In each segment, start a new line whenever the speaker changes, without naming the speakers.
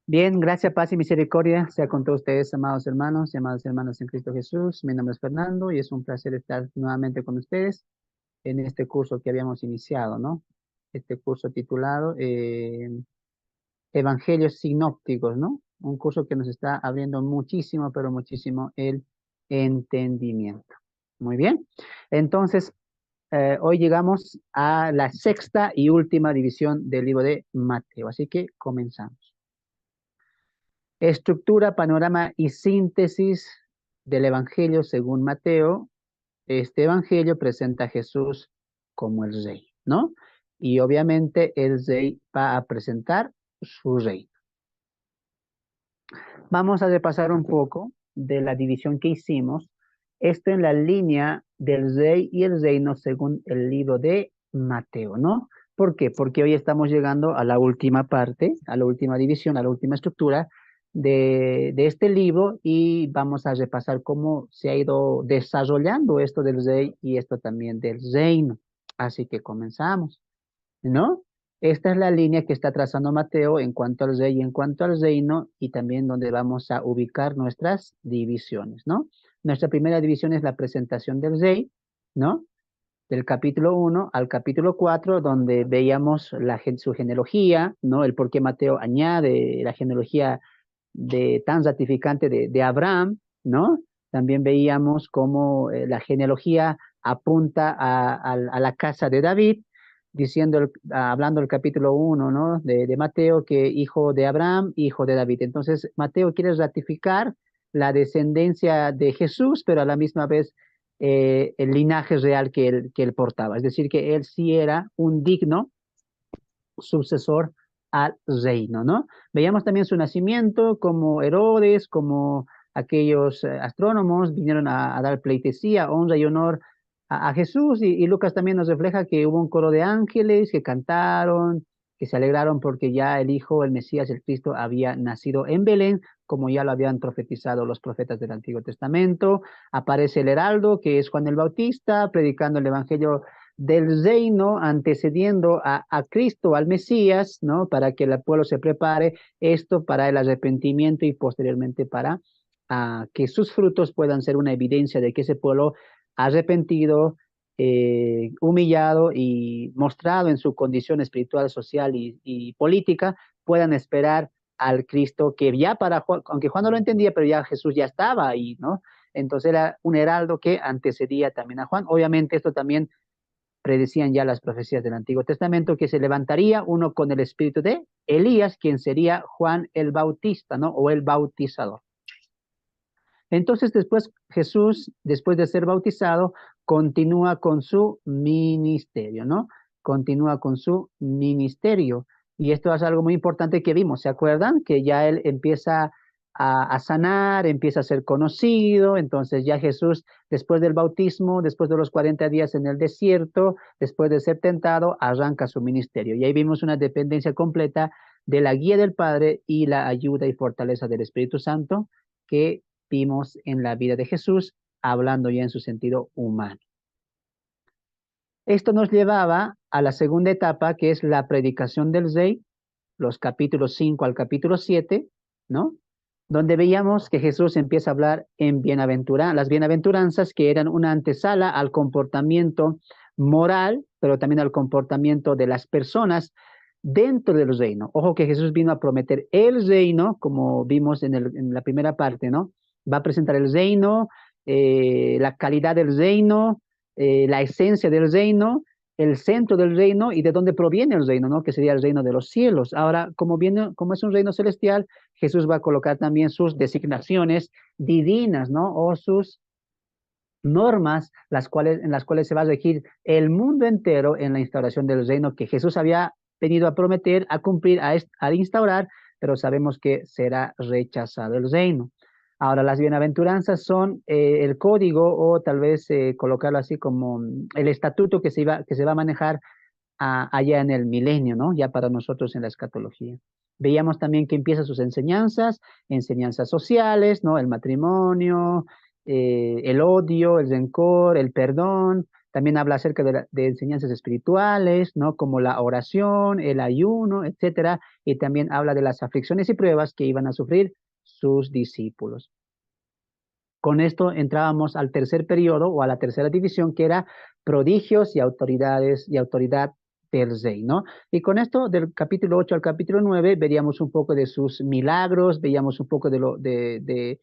Bien, gracias, paz y misericordia sea con todos ustedes, amados hermanos y amadas hermanas en Cristo Jesús. Mi nombre es Fernando y es un placer estar nuevamente con ustedes en este curso que habíamos iniciado, ¿no? Este curso titulado Evangelios Sinópticos, ¿no? Un curso que nos está abriendo muchísimo, pero muchísimo el entendimiento. Muy bien. Entonces, hoy llegamos a la sexta y última división del libro de Mateo, así que comenzamos. Estructura, panorama y síntesis del Evangelio según Mateo. Este Evangelio presenta a Jesús como el rey, ¿no? Y obviamente el rey va a presentar su reino. Vamos a repasar un poco de la división que hicimos. Esto en la línea del rey y el reino según el libro de Mateo, ¿no? ¿Por qué? Porque hoy estamos llegando a la última parte, a la última división, a la última estructura de este libro y vamos a repasar cómo se ha ido desarrollando esto del rey y esto también del reino. Así que comenzamos, ¿no? Esta es la línea que está trazando Mateo en cuanto al rey y en cuanto al reino y también donde vamos a ubicar nuestras divisiones, ¿no? Nuestra primera división es la presentación del rey, ¿no? Del capítulo 1 al capítulo 4, donde veíamos su genealogía, ¿no? El por qué Mateo añade la genealogía tan ratificante de Abraham, ¿no? También veíamos cómo la genealogía apunta a la casa de David, hablando del capítulo 1, ¿no? De Mateo, que hijo de Abraham, hijo de David. Entonces, Mateo quiere ratificar la descendencia de Jesús, pero a la misma vez el linaje real que él portaba. Es decir, que él sí era un digno sucesor al reino, ¿no? Veíamos también su nacimiento, como Herodes, como aquellos astrónomos vinieron a dar pleitesía, honra y honor a Jesús, y Lucas también nos refleja que hubo un coro de ángeles que cantaron, que se alegraron porque ya el Hijo, el Mesías, el Cristo, había nacido en Belén, como ya lo habían profetizado los profetas del Antiguo Testamento. Aparece el heraldo, que es Juan el Bautista, predicando el Evangelio del reino, antecediendo a Cristo, al Mesías, ¿no? Para que el pueblo se prepare, esto para el arrepentimiento y posteriormente para que sus frutos puedan ser una evidencia de que ese pueblo arrepentido, humillado y mostrado en su condición espiritual, social y política, puedan esperar al Cristo que ya para Juan, aunque Juan no lo entendía, pero ya Jesús ya estaba ahí, ¿no? Entonces era un heraldo que antecedía también a Juan. Obviamente esto también predecían ya las profecías del Antiguo Testamento, que se levantaría uno con el espíritu de Elías, quien sería Juan el Bautista, ¿no? O el bautizador. Entonces después Jesús, después de ser bautizado, continúa con su ministerio, ¿no? Continúa con su ministerio. Y esto es algo muy importante que vimos, ¿se acuerdan? Que ya él empieza a sanar, empieza a ser conocido, entonces ya Jesús, después del bautismo, después de los 40 días en el desierto, después de ser tentado, arranca su ministerio. Y ahí vimos una dependencia completa de la guía del Padre y la ayuda y fortaleza del Espíritu Santo que vimos en la vida de Jesús, hablando ya en su sentido humano. Esto nos llevaba a la segunda etapa, que es la predicación del rey, los capítulos 5 al capítulo 7, ¿no? Donde veíamos que Jesús empieza a hablar en las bienaventuranzas, que eran una antesala al comportamiento moral, pero también al comportamiento de las personas dentro del reino. Ojo que Jesús vino a prometer el reino, como vimos en la primera parte, ¿no? Va a presentar el reino, la calidad del reino, la esencia del reino, el centro del reino y de dónde proviene el reino, ¿no? Que sería el reino de los cielos. Ahora, como es un reino celestial, Jesús va a colocar también sus designaciones divinas, ¿no? O sus normas, en las cuales se va a regir el mundo entero en la instauración del reino que Jesús había venido a prometer, a cumplir, a instaurar, pero sabemos que será rechazado el reino. Ahora, las bienaventuranzas son el código o tal vez colocarlo así como el estatuto que se va a manejar allá en el milenio, ¿no? Ya para nosotros en la escatología. Veíamos también que empieza sus enseñanzas sociales, ¿no? El matrimonio, el odio, el rencor, el perdón, También habla acerca de enseñanzas espirituales, ¿no? Como la oración, el ayuno, etcétera. Y también habla de las aflicciones y pruebas que iban a sufrir sus discípulos. Con esto entrábamos al tercer periodo o a la tercera división, que era prodigios y autoridades y autoridad del rey, ¿no? Y con esto, del capítulo 8 al capítulo 9, veríamos un poco de sus milagros, veíamos un poco de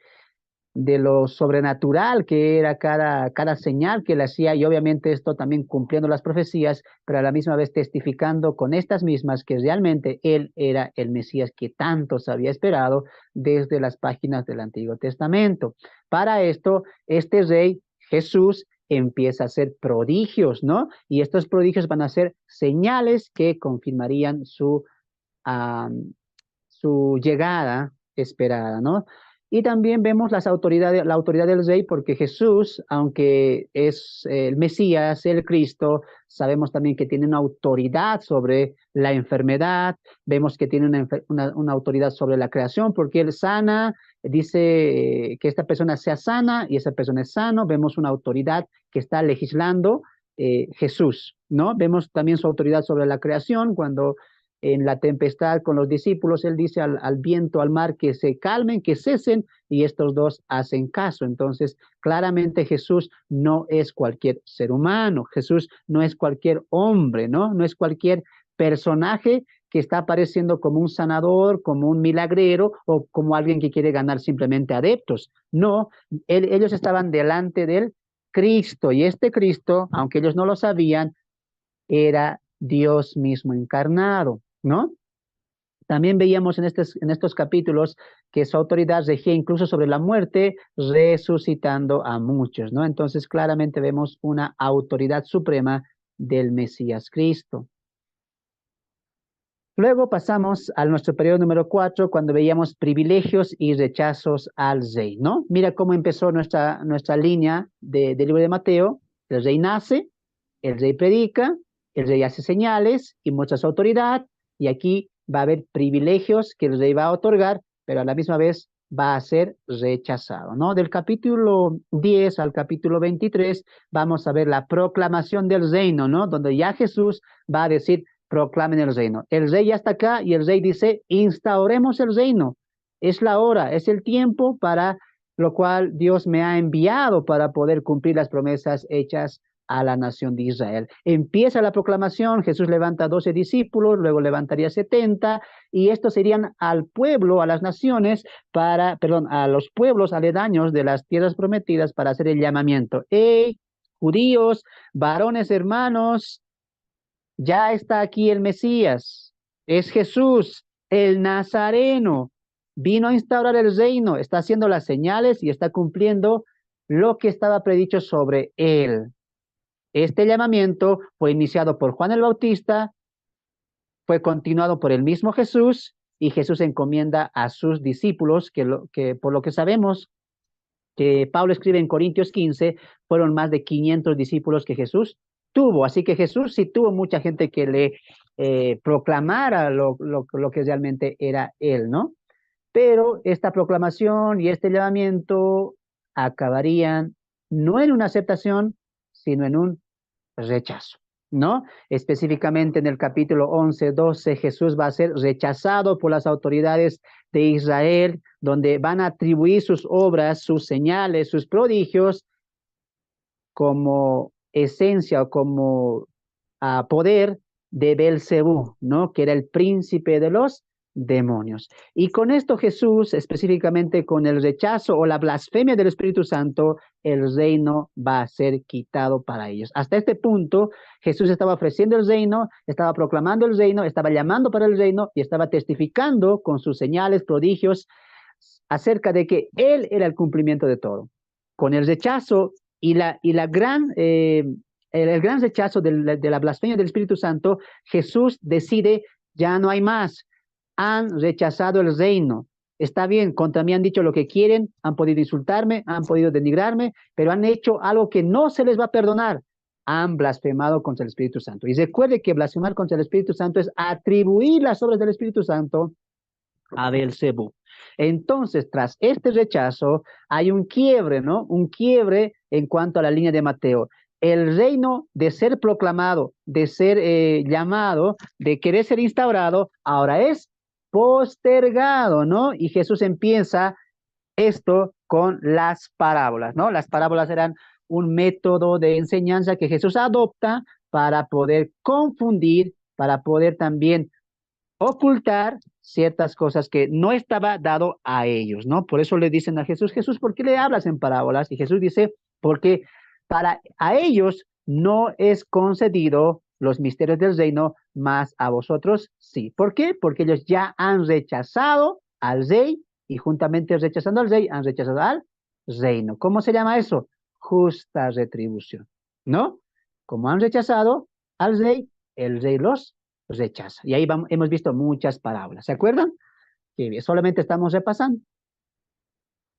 lo sobrenatural que era cada señal que le hacía, y obviamente esto también cumpliendo las profecías, pero a la misma vez testificando con estas mismas que realmente él era el Mesías que tantos había esperado desde las páginas del Antiguo Testamento. Para esto, este rey Jesús empieza a hacer prodigios, ¿no? Y estos prodigios van a ser señales que confirmarían um, su llegada esperada, ¿no? Y también vemos la autoridad del rey, porque Jesús, aunque es el Mesías, el Cristo, sabemos también que tiene una autoridad sobre la enfermedad, vemos que tiene una autoridad sobre la creación, porque él sana, dice que esta persona sea sana y esa persona es sano, vemos una autoridad que está legislando Jesús, ¿no? Vemos también su autoridad sobre la creación cuando en la tempestad con los discípulos, él dice al viento, al mar, que se calmen, que cesen, y estos dos hacen caso. Entonces, claramente Jesús no es cualquier ser humano, Jesús no es cualquier hombre, ¿no? No es cualquier personaje que está apareciendo como un sanador, como un milagrero o como alguien que quiere ganar simplemente adeptos. No, ellos estaban delante del Cristo, y este Cristo, aunque ellos no lo sabían, era Dios mismo encarnado, ¿no? También veíamos en estos capítulos que su autoridad regía incluso sobre la muerte, resucitando a muchos, ¿no? Entonces claramente vemos una autoridad suprema del Mesías Cristo. Luego pasamos a nuestro periodo número 4, cuando veíamos privilegios y rechazos al rey, ¿no? Mira cómo empezó nuestra línea del libro de Mateo. El rey nace, el rey predica, el rey hace señales y muestra su autoridad, y aquí va a haber privilegios que el rey va a otorgar, pero a la misma vez va a ser rechazado, ¿no? Del capítulo 10 al capítulo 23 vamos a ver la proclamación del reino, ¿no? Donde ya Jesús va a decir: proclamen el reino. El rey ya está acá y el rey dice: instauremos el reino. Es la hora, es el tiempo para lo cual Dios me ha enviado para poder cumplir las promesas hechas a la nación de Israel. Empieza la proclamación, Jesús levanta 12 discípulos, luego levantaría 70, y estos serían al pueblo, a las naciones, a los pueblos aledaños de las tierras prometidas, para hacer el llamamiento. ¡Hey, judíos, varones hermanos! Ya está aquí el Mesías, es Jesús, el Nazareno. Vino a instaurar el reino, está haciendo las señales y está cumpliendo lo que estaba predicho sobre él. Este llamamiento fue iniciado por Juan el Bautista, fue continuado por el mismo Jesús, y Jesús encomienda a sus discípulos, que por lo que sabemos, que Pablo escribe en Corintios 15, fueron más de 500 discípulos que Jesús tuvo. Así que Jesús sí tuvo mucha gente que le proclamara lo que realmente era él, ¿no? Pero esta proclamación y este llamamiento acabarían no en una aceptación, sino en un rechazo, ¿no? Específicamente en el capítulo 11, 12, Jesús va a ser rechazado por las autoridades de Israel, donde van a atribuir sus obras, sus señales, sus prodigios como esencia o como poder de Belcebú, ¿no? Que era el príncipe de los demonios. Y con esto Jesús, específicamente con el rechazo o la blasfemia del Espíritu Santo, el reino va a ser quitado para ellos. Hasta este punto, Jesús estaba ofreciendo el reino, estaba proclamando el reino, estaba llamando para el reino y estaba testificando con sus señales, prodigios, acerca de que Él era el cumplimiento de todo. Con el rechazo y el gran rechazo de la blasfemia del Espíritu Santo, Jesús decide: ya no hay más, han rechazado el reino. Está bien, contra mí han dicho lo que quieren, han podido insultarme, han podido denigrarme, pero han hecho algo que no se les va a perdonar: han blasfemado contra el Espíritu Santo. Y recuerde que blasfemar contra el Espíritu Santo es atribuir las obras del Espíritu Santo a Belcebú. Entonces, tras este rechazo, hay un quiebre, ¿no? Un quiebre en cuanto a la línea de Mateo. el reino de ser proclamado, de ser llamado, de querer ser instaurado, ahora es postergado, ¿no? Y Jesús empieza esto con las parábolas, ¿no? Las parábolas eran un método de enseñanza que Jesús adopta para poder confundir, para poder también ocultar ciertas cosas que no estaba dado a ellos, ¿no? Por eso le dicen a Jesús, Jesús, ¿por qué le hablas en parábolas? Y Jesús dice, porque para a ellos no es concedido los misterios del reino, más a vosotros sí. ¿Por qué? Porque ellos ya han rechazado al rey y juntamente rechazando al rey han rechazado al reino. ¿Cómo se llama eso? Justa retribución, ¿no? Como han rechazado al rey, el rey los rechaza. Y ahí vamos, hemos visto muchas parábolas. ¿Se acuerdan? Que solamente estamos repasando.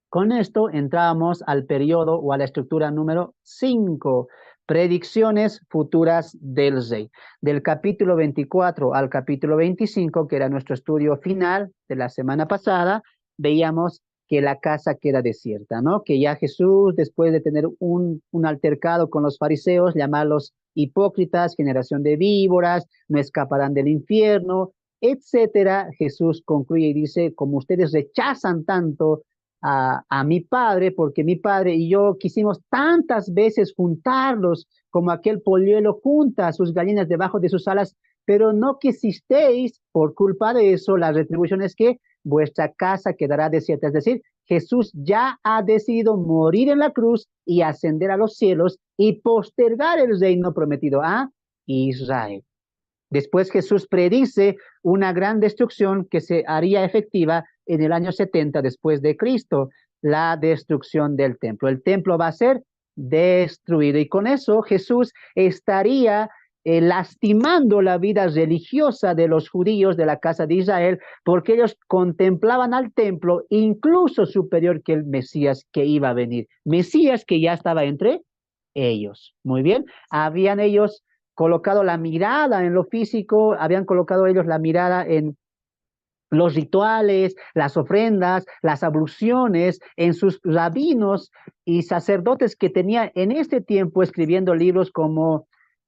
Con esto entramos al periodo o a la estructura número 5, predicciones futuras del rey. Del capítulo 24 al capítulo 25, que era nuestro estudio final de la semana pasada, veíamos que la casa queda desierta, ¿no? Que ya Jesús, después de tener un altercado con los fariseos, llamarlos hipócritas, generación de víboras, no escaparán del infierno, etcétera, Jesús concluye y dice, como ustedes rechazan tanto a mi padre, porque mi padre y yo quisimos tantas veces juntarlos como aquel polluelo junta a sus gallinas debajo de sus alas, pero no quisisteis, por culpa de eso, la retribución es que vuestra casa quedará desierta. Es decir, Jesús ya ha decidido morir en la cruz y ascender a los cielos y postergar el reino prometido a Israel. Después Jesús predice una gran destrucción que se haría efectiva en el año 70 después de Cristo, la destrucción del templo. El templo va a ser destruido y con eso Jesús estaría lastimando la vida religiosa de los judíos de la casa de Israel, porque ellos contemplaban al templo incluso superior que el Mesías que iba a venir. Mesías que ya estaba entre ellos. Muy bien, habían ellos colocado la mirada en lo físico, habían colocado ellos la mirada en los rituales, las ofrendas, las abluciones, en sus rabinos y sacerdotes que tenía en este tiempo escribiendo libros como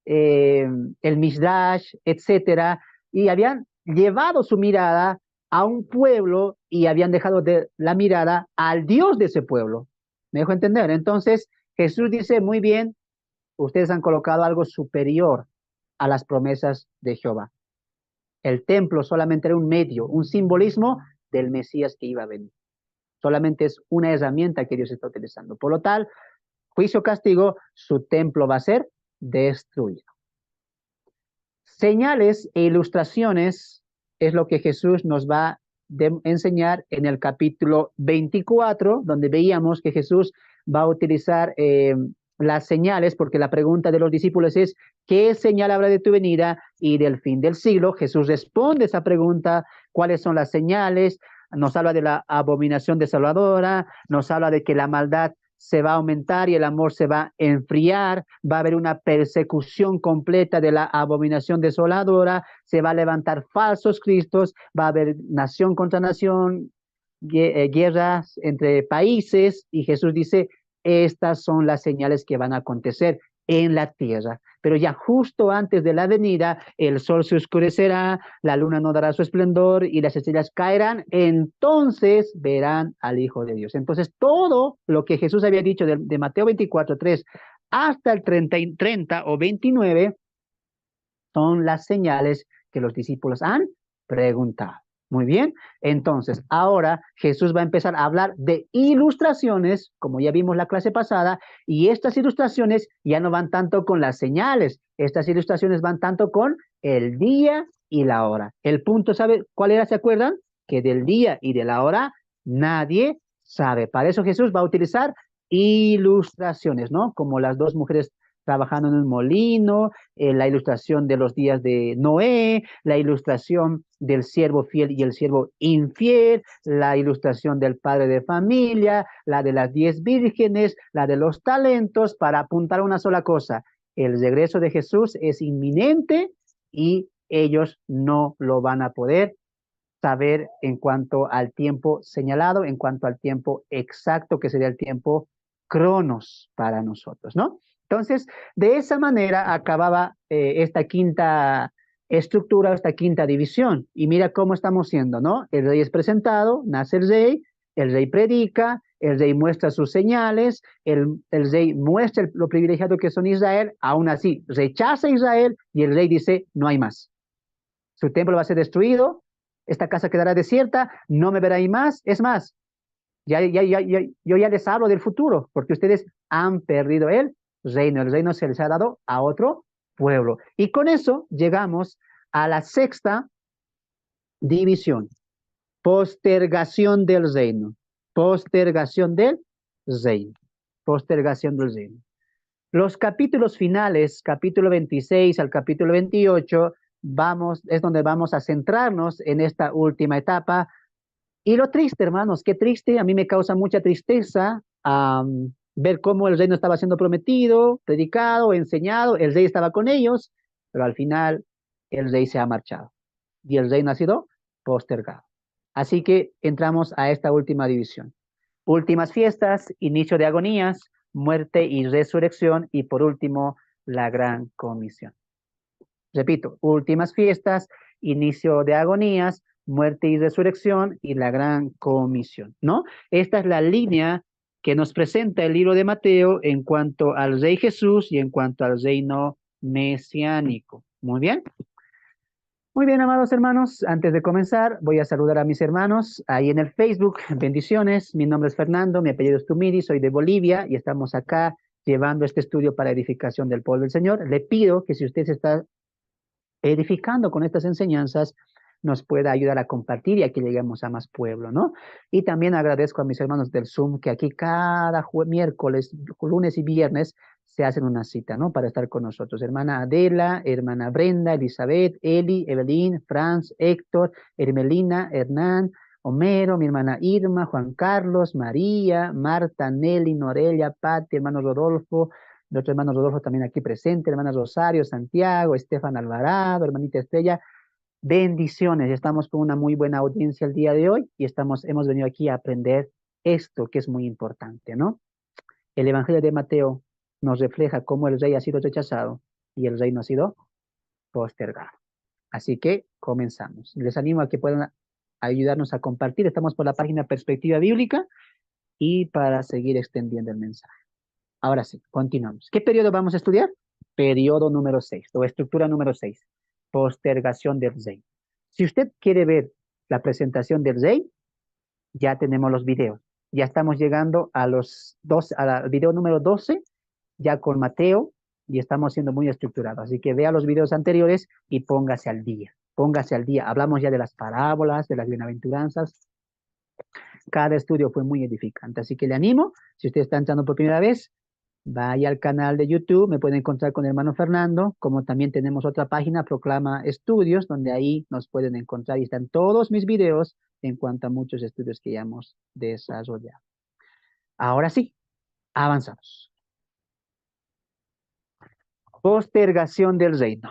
el Mishdrash, etcétera, y habían llevado su mirada a un pueblo y habían dejado de la mirada al Dios de ese pueblo. ¿Me dejo entender? Entonces, Jesús dice, muy bien, ustedes han colocado algo superior a las promesas de Jehová. El templo solamente era un medio, un simbolismo del Mesías que iba a venir. Solamente es una herramienta que Dios está utilizando. Por lo tal, juicio castigo, su templo va a ser destruido. Señales e ilustraciones es lo que Jesús nos va a enseñar en el capítulo 24, donde veíamos que Jesús va a utilizar las señales, porque la pregunta de los discípulos es, ¿qué señal habrá de tu venida y del fin del siglo? Jesús responde esa pregunta, ¿cuáles son las señales? Nos habla de la abominación desoladora, nos habla de que la maldad se va a aumentar y el amor se va a enfriar, va a haber una persecución completa de la abominación desoladora, se va a levantar falsos cristos, va a haber nación contra nación, guerras entre países, y Jesús dice, estas son las señales que van a acontecer en la tierra. Pero ya justo antes de la venida, el sol se oscurecerá, la luna no dará su esplendor y las estrellas caerán, entonces verán al Hijo de Dios. Entonces, todo lo que Jesús había dicho de Mateo 24:3 hasta el 30 o 29 son las señales que los discípulos han preguntado. Muy bien, entonces ahora Jesús va a empezar a hablar de ilustraciones, como ya vimos la clase pasada, y estas ilustraciones ya no van tanto con las señales, estas ilustraciones van tanto con el día y la hora. El punto, ¿sabe cuál era? ¿Se acuerdan? Que del día y de la hora nadie sabe. Para eso Jesús va a utilizar ilustraciones, ¿no? Como las dos mujeres trabajando en un molino, la ilustración de los días de Noé, la ilustración del siervo fiel y el siervo infiel, la ilustración del padre de familia, la de las 10 vírgenes, la de los talentos, para apuntar a una sola cosa. El regreso de Jesús es inminente y ellos no lo van a poder saber en cuanto al tiempo señalado, en cuanto al tiempo exacto, que sería el tiempo cronos para nosotros, ¿no? Entonces, de esa manera acababa esta quinta estructura, esta quinta división. Y mira cómo estamos siendo, ¿no? El rey es presentado, nace el rey predica, el rey muestra sus señales, el rey muestra lo privilegiado que son Israel, aún así rechaza a Israel y el rey dice, no hay más. Su templo va a ser destruido, esta casa quedará desierta, no me verá ahí más. Es más, yo ya les hablo del futuro, porque ustedes han perdido el reino se les ha dado a otro pueblo. Y con eso llegamos a la sexta división, postergación del reino, postergación del reino, postergación del reino. Los capítulos finales, capítulo 26 al capítulo 28, es donde vamos a centrarnos en esta última etapa. Y lo triste, hermanos, qué triste, a mí me causa mucha tristeza ver cómo el reino estaba siendo prometido, predicado, enseñado, el rey estaba con ellos, pero al final el rey se ha marchado y el reino ha sido postergado. Así que entramos a esta última división. Últimas fiestas, inicio de agonías, muerte y resurrección, y por último, la gran comisión. Repito, últimas fiestas, inicio de agonías, muerte y resurrección, y la gran comisión, ¿no? Esta es la línea que nos presenta el libro de Mateo en cuanto al Rey Jesús y en cuanto al reino mesiánico. Muy bien. Muy bien, amados hermanos, antes de comenzar, voy a saludar a mis hermanos ahí en el Facebook. Bendiciones, mi nombre es Fernando, mi apellido es Tumiri, soy de Bolivia y estamos acá llevando este estudio para edificación del pueblo del Señor. Le pido que si usted se está edificando con estas enseñanzas, nos pueda ayudar a compartir y a que lleguemos a más pueblo, ¿no? Y también agradezco a mis hermanos del Zoom que aquí cada miércoles, lunes y viernes se hacen una cita, ¿no? Para estar con nosotros. Hermana Adela, hermana Brenda, Elizabeth, Eli, Evelyn, Franz, Héctor, Hermelina, Hernán, Homero, mi hermana Irma, Juan Carlos, María, Marta, Nelly, Norelia, Pati, hermano Rodolfo, nuestro hermano Rodolfo también aquí presente, hermana Rosario, Santiago, Estefan Alvarado, hermanita Estrella. Bendiciones, estamos con una muy buena audiencia el día de hoy y hemos venido aquí a aprender esto que es muy importante, ¿no? El Evangelio de Mateo nos refleja cómo el rey ha sido rechazado y el reino ha sido postergado. Así que comenzamos. Les animo a que puedan ayudarnos a compartir. Estamos por la página Perspectiva Bíblica y para seguir extendiendo el mensaje. Ahora sí, continuamos. ¿Qué periodo vamos a estudiar? Periodo número 6 o estructura número 6, postergación del rey. Si usted quiere ver la presentación del rey, ya tenemos los videos. Ya estamos llegando a al video número 12, ya con Mateo, y estamos siendo muy estructurados. Así que vea los videos anteriores y póngase al día. Póngase al día. Hablamos ya de las parábolas, de las bienaventuranzas. Cada estudio fue muy edificante. Así que le animo, si usted está entrando por primera vez, vaya al canal de YouTube, me pueden encontrar con el hermano Fernando, como también tenemos otra página, Proclama Estudios, donde ahí nos pueden encontrar y están todos mis videos en cuanto a muchos estudios que ya hemos desarrollado. Ahora sí, avanzamos. Postergación del reino.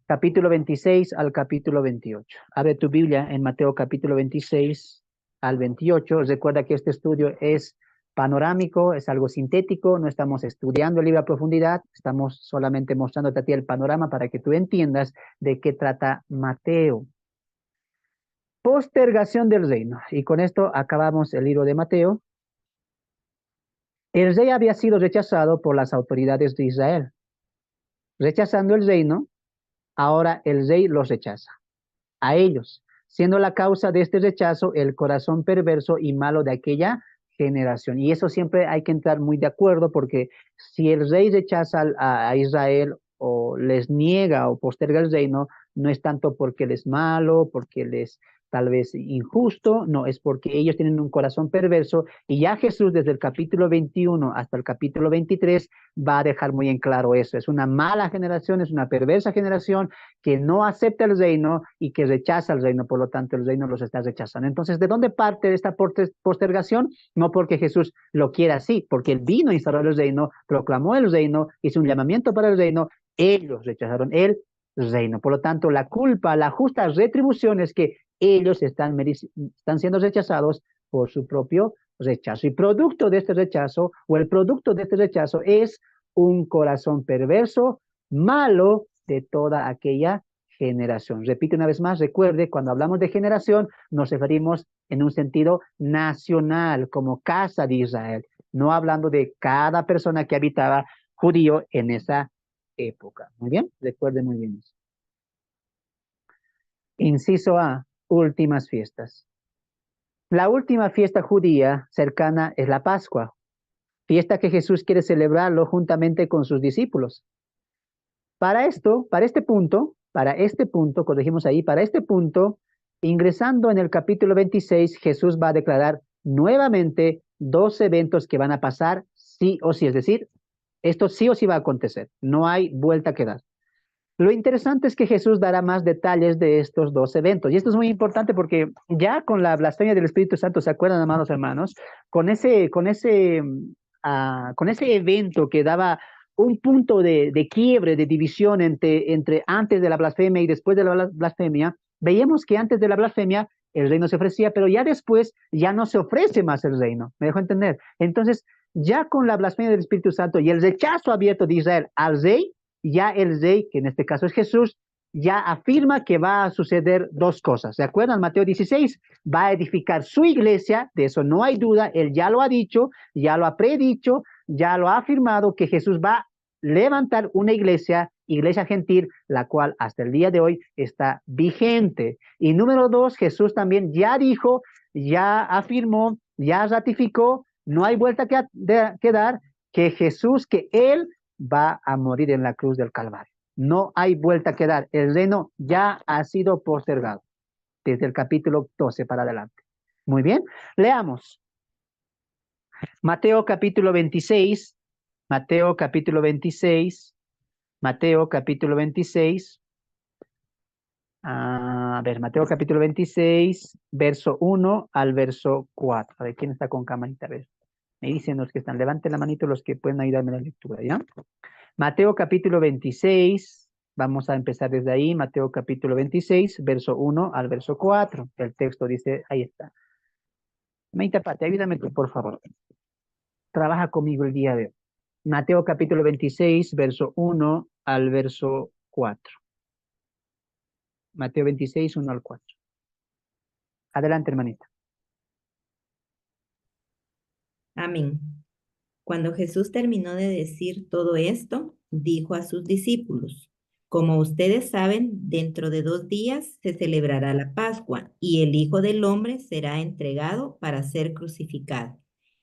Capítulo 26 al capítulo 28. Abre tu Biblia en Mateo capítulo 26 al 28. Recuerda que este estudio es panorámico, es algo sintético, no estamos estudiando el libro a profundidad, estamos solamente mostrándote a ti el panorama para que tú entiendas de qué trata Mateo. Postergación del reino. Y con esto acabamos el libro de Mateo. El rey había sido rechazado por las autoridades de Israel. Rechazando el reino, ahora el rey los rechaza a ellos, siendo la causa de este rechazo el corazón perverso y malo de aquella generación. Y eso siempre hay que entrar muy de acuerdo, porque si el rey rechaza a Israel o les niega o posterga el reino, no es tanto porque él es malo, porque él es tal vez injusto, no, es porque ellos tienen un corazón perverso, y ya Jesús desde el capítulo 21 hasta el capítulo 23 va a dejar muy en claro eso. Es una mala generación, es una perversa generación que no acepta el reino y que rechaza el reino, por lo tanto el reino los está rechazando. Entonces, ¿de dónde parte esta postergación? No porque Jesús lo quiera así, porque él vino a instaurar el reino, proclamó el reino, hizo un llamamiento para el reino, ellos rechazaron el reino. Por lo tanto, la culpa, la justa retribución es que ellos están siendo rechazados por su propio rechazo. Y producto de este rechazo, o el producto de este rechazo, es un corazón perverso, malo de toda aquella generación. Repito una vez más, recuerde, cuando hablamos de generación, nos referimos en un sentido nacional, como casa de Israel, no hablando de cada persona que habitaba judío en esa época. Muy bien, recuerde muy bien eso. Inciso A, últimas fiestas. La última fiesta judía cercana es la Pascua, fiesta que Jesús quiere celebrarlo juntamente con sus discípulos. Para esto, para este punto, corregimos ahí, para este punto, ingresando en el capítulo 26, Jesús va a declarar nuevamente dos eventos que van a pasar sí o sí, es decir, esto sí o sí va a acontecer, no hay vuelta que dar. Lo interesante es que Jesús dará más detalles de estos dos eventos. Y esto es muy importante porque ya con la blasfemia del Espíritu Santo, ¿se acuerdan, amados hermanos? Con ese evento que daba un punto de quiebre, de división entre antes de la blasfemia y después de la blasfemia, veíamos que antes de la blasfemia el reino se ofrecía, pero ya después ya no se ofrece más el reino. ¿Me dejo entender? Entonces, ya con la blasfemia del Espíritu Santo y el rechazo abierto de Israel al rey, ya el rey, que en este caso es Jesús, ya afirma que va a suceder dos cosas. ¿Se acuerdan? Mateo 16 va a edificar su iglesia, de eso no hay duda, él ya lo ha dicho, ya lo ha predicho, ya lo ha afirmado que Jesús va a levantar una iglesia gentil, la cual hasta el día de hoy está vigente. Y número dos, Jesús también ya dijo, ya afirmó, ya ratificó, no hay vuelta que dar, que Jesús, que él va a morir en la cruz del Calvario. No hay vuelta que dar. El reino ya ha sido postergado desde el capítulo 12 para adelante. Muy bien, leamos. Mateo capítulo 26, Mateo capítulo 26, Mateo capítulo 26. A ver, Mateo capítulo 26, verso 1 al verso 4. A ver, ¿quién está con camarita? A ver, me dicen los que están, levanten la manito los que pueden ayudarme en la lectura, ¿ya? Mateo capítulo 26, vamos a empezar desde ahí, Mateo capítulo 26, verso 1 al verso 4. El texto dice, ahí está. Meita Pati, ayúdame tú, por favor. Trabaja conmigo el día de hoy. Mateo capítulo 26, verso 1 al verso 4. Mateo 26, 1 al 4. Adelante, hermanita.
Amén. Cuando Jesús terminó de decir todo esto, dijo a sus discípulos, como ustedes saben, dentro de 2 días se celebrará la Pascua y el Hijo del Hombre será entregado para ser crucificado.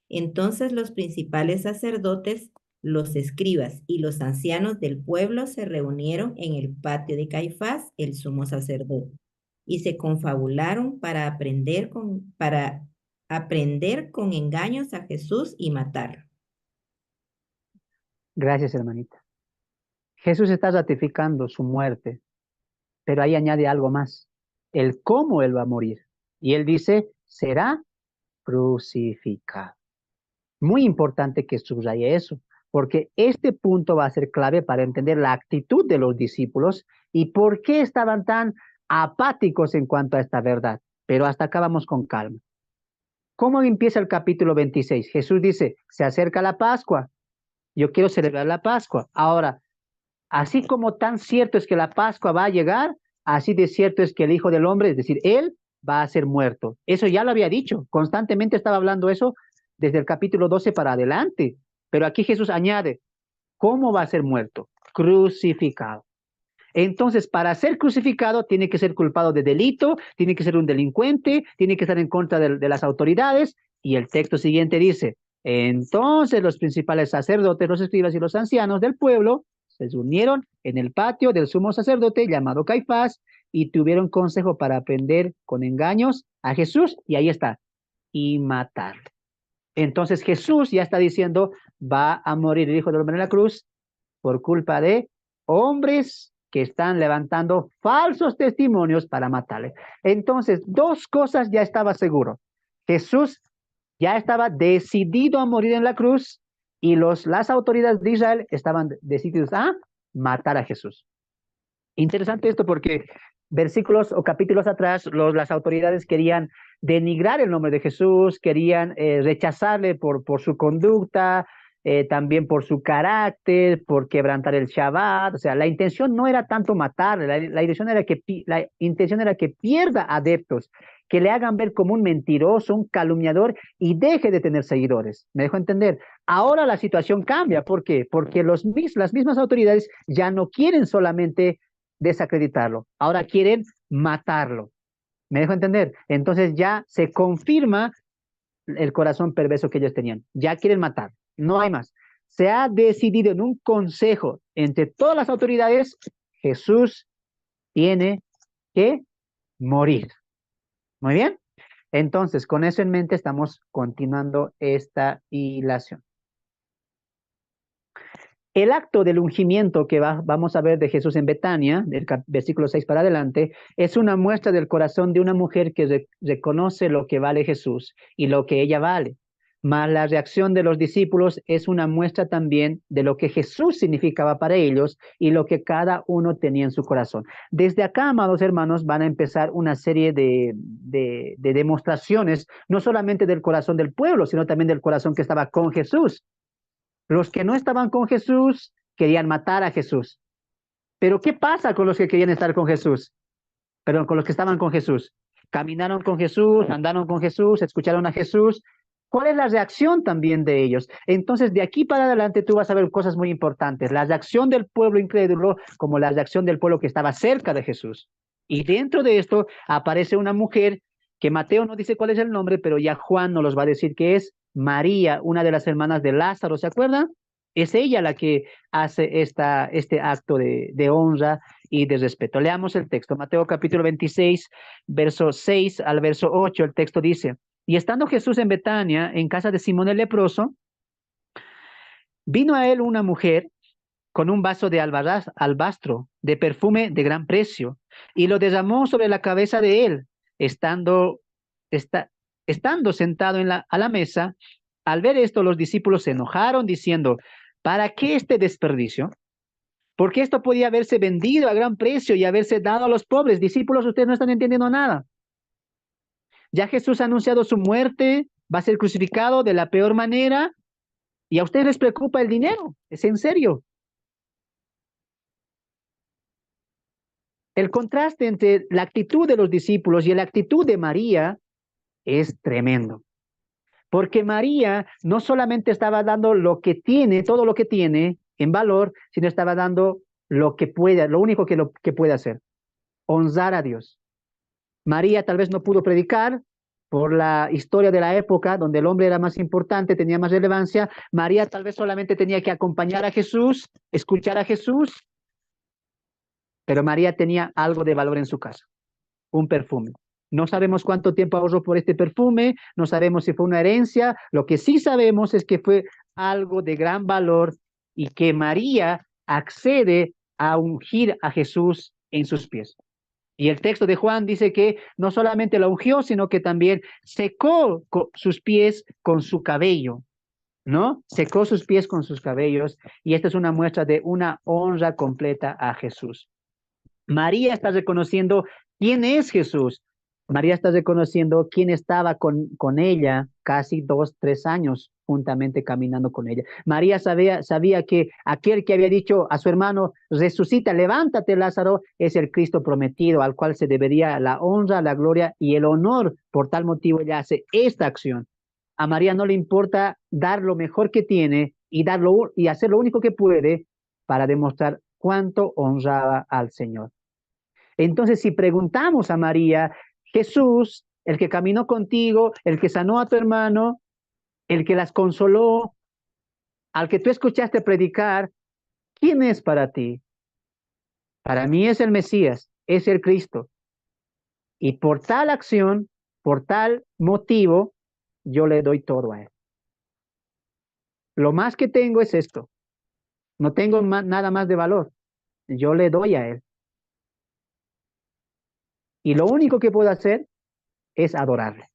Entonces los principales sacerdotes, los escribas y los ancianos del pueblo se reunieron en el patio de Caifás, el sumo sacerdote, y se confabularon para aprender con engaños a Jesús y matarlo.
Gracias, hermanita. Jesús está ratificando su muerte, pero ahí añade algo más, el cómo él va a morir. Y él dice, será crucificado. Muy importante que subraye eso, porque este punto va a ser clave para entender la actitud de los discípulos y por qué estaban tan apáticos en cuanto a esta verdad. Pero hasta acá vamos con calma. ¿Cómo empieza el capítulo 26? Jesús dice, se acerca la Pascua, yo quiero celebrar la Pascua. Ahora, así como tan cierto es que la Pascua va a llegar, así de cierto es que el Hijo del Hombre, es decir, Él va a ser muerto. Eso ya lo había dicho, constantemente estaba hablando eso desde el capítulo 12 para adelante. Pero aquí Jesús añade, ¿cómo va a ser muerto? Crucificado. Entonces, para ser crucificado, tiene que ser culpado de delito, tiene que ser un delincuente, tiene que estar en contra de las autoridades. Y el texto siguiente dice, entonces los principales sacerdotes, los escribas y los ancianos del pueblo se reunieron en el patio del sumo sacerdote llamado Caifás y tuvieron consejo para prender con engaños a Jesús, y ahí está, y matarlo. Entonces Jesús ya está diciendo, va a morir el Hijo del Hombre en la cruz por culpa de hombres que están levantando falsos testimonios para matarle. Entonces, dos cosas ya estaba seguro. Jesús ya estaba decidido a morir en la cruz y las autoridades de Israel estaban decididos a matar a Jesús. Interesante esto porque versículos o capítulos atrás las autoridades querían denigrar el nombre de Jesús, querían rechazarle por su conducta, también por su carácter, por quebrantar el Shabbat. O sea, la intención no era tanto matarle, la intención era la intención era que pierda adeptos, que le hagan ver como un mentiroso, un calumniador y deje de tener seguidores. ¿Me dejo entender? Ahora la situación cambia. ¿Por qué? Porque las mismas autoridades ya no quieren solamente desacreditarlo, ahora quieren matarlo. ¿Me dejo entender? Entonces ya se confirma el corazón perverso que ellos tenían. Ya quieren matar. No hay más. Se ha decidido en un consejo entre todas las autoridades, Jesús tiene que morir. Muy bien. Entonces, con eso en mente, estamos continuando esta hilación. El acto del ungimiento que vamos a ver de Jesús en Betania, del versículo 6 para adelante, es una muestra del corazón de una mujer que reconoce lo que vale Jesús y lo que ella vale. Mas la reacción de los discípulos es una muestra también de lo que Jesús significaba para ellos y lo que cada uno tenía en su corazón. Desde acá, amados hermanos, van a empezar una serie de demostraciones, no solamente del corazón del pueblo, sino también del corazón que estaba con Jesús. Los que no estaban con Jesús querían matar a Jesús. Pero ¿qué pasa con los que querían estar con Jesús? Perdón, con los que estaban con Jesús. Caminaron con Jesús, andaron con Jesús, escucharon a Jesús. ¿Cuál es la reacción también de ellos? Entonces, de aquí para adelante tú vas a ver cosas muy importantes. La reacción del pueblo incrédulo como la reacción del pueblo que estaba cerca de Jesús. Y dentro de esto aparece una mujer que Mateo no dice cuál es el nombre, pero ya Juan nos los va a decir que es María, una de las hermanas de Lázaro, ¿se acuerdan? Es ella la que hace este acto de honra y de respeto. Leamos el texto. Mateo capítulo 26, verso 6 al verso 8, el texto dice: y estando Jesús en Betania, en casa de Simón el leproso, vino a él una mujer con un vaso de albastro, de perfume de gran precio, y lo derramó sobre la cabeza de él, estando, esta- estando sentado a la mesa. Al ver esto, los discípulos se enojaron, diciendo: ¿para qué este desperdicio? Porque esto podía haberse vendido a gran precio y haberse dado a los pobres. Discípulos, ustedes no están entendiendo nada. Ya Jesús ha anunciado su muerte, va a ser crucificado de la peor manera, y a ustedes les preocupa el dinero. ¿Es en serio? El contraste entre la actitud de los discípulos y la actitud de María es tremendo. Porque María no solamente estaba dando lo que tiene, todo lo que tiene en valor, sino estaba dando lo que puede, lo único que puede hacer, honrar a Dios. María tal vez no pudo predicar por la historia de la época, donde el hombre era más importante, tenía más relevancia. María tal vez solamente tenía que acompañar a Jesús, escuchar a Jesús, pero María tenía algo de valor en su casa, un perfume. No sabemos cuánto tiempo ahorró por este perfume, no sabemos si fue una herencia. Lo que sí sabemos es que fue algo de gran valor y que María accede a ungir a Jesús en sus pies. Y el texto de Juan dice que no solamente la ungió, sino que también secó sus pies con su cabello, ¿no? Secó sus pies con sus cabellos, y esta es una muestra de una honra completa a Jesús. María está reconociendo quién es Jesús. María está reconociendo quién estaba con ella casi 2, 3 años juntamente caminando con ella. María sabía que aquel que había dicho a su hermano: resucita, levántate, Lázaro, es el Cristo prometido, al cual se debería la honra, la gloria y el honor. Por tal motivo ella hace esta acción. A María no le importa dar lo mejor que tiene y hacer lo único que puede para demostrar cuánto honraba al Señor. Entonces, si preguntamos a María: Jesús, el que caminó contigo, el que sanó a tu hermano, el que las consoló, al que tú escuchaste predicar, ¿quién es para ti? Para mí es el Mesías, es el Cristo. Y por tal acción, por tal motivo, yo le doy todo a él. Lo más que tengo es esto. No tengo nada más de valor. Yo le doy a él. Y lo único que puedo hacer es adorarle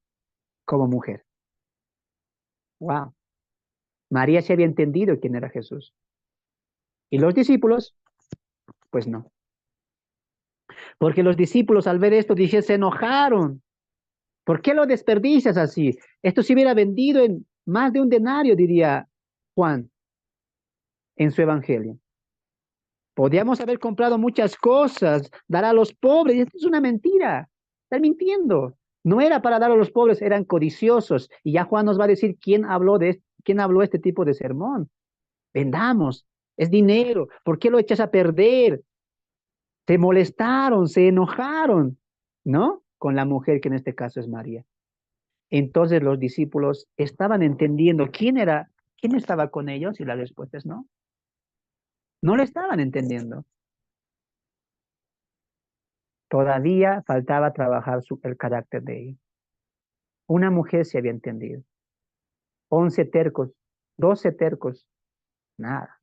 como mujer. Wow. María se había entendido quién era Jesús. Y los discípulos, pues no. Porque los discípulos al ver esto, dije, se enojaron. ¿Por qué lo desperdicias así? Esto se hubiera vendido en más de un denario, diría Juan. en su evangelio. Podíamos haber comprado muchas cosas, dar a los pobres. Esto es una mentira. Están mintiendo. No era para dar a los pobres, eran codiciosos. Y ya Juan nos va a decir quién habló este tipo de sermón. Vendamos, es dinero. ¿Por qué lo echas a perder? Se molestaron, se enojaron, ¿no? Con la mujer que en este caso es María. Entonces los discípulos estaban entendiendo quién estaba con ellos y la respuesta es no. No lo estaban entendiendo. Todavía faltaba trabajar el carácter de ellos. Una mujer se había entendido. 11 tercos, 12 tercos, nada.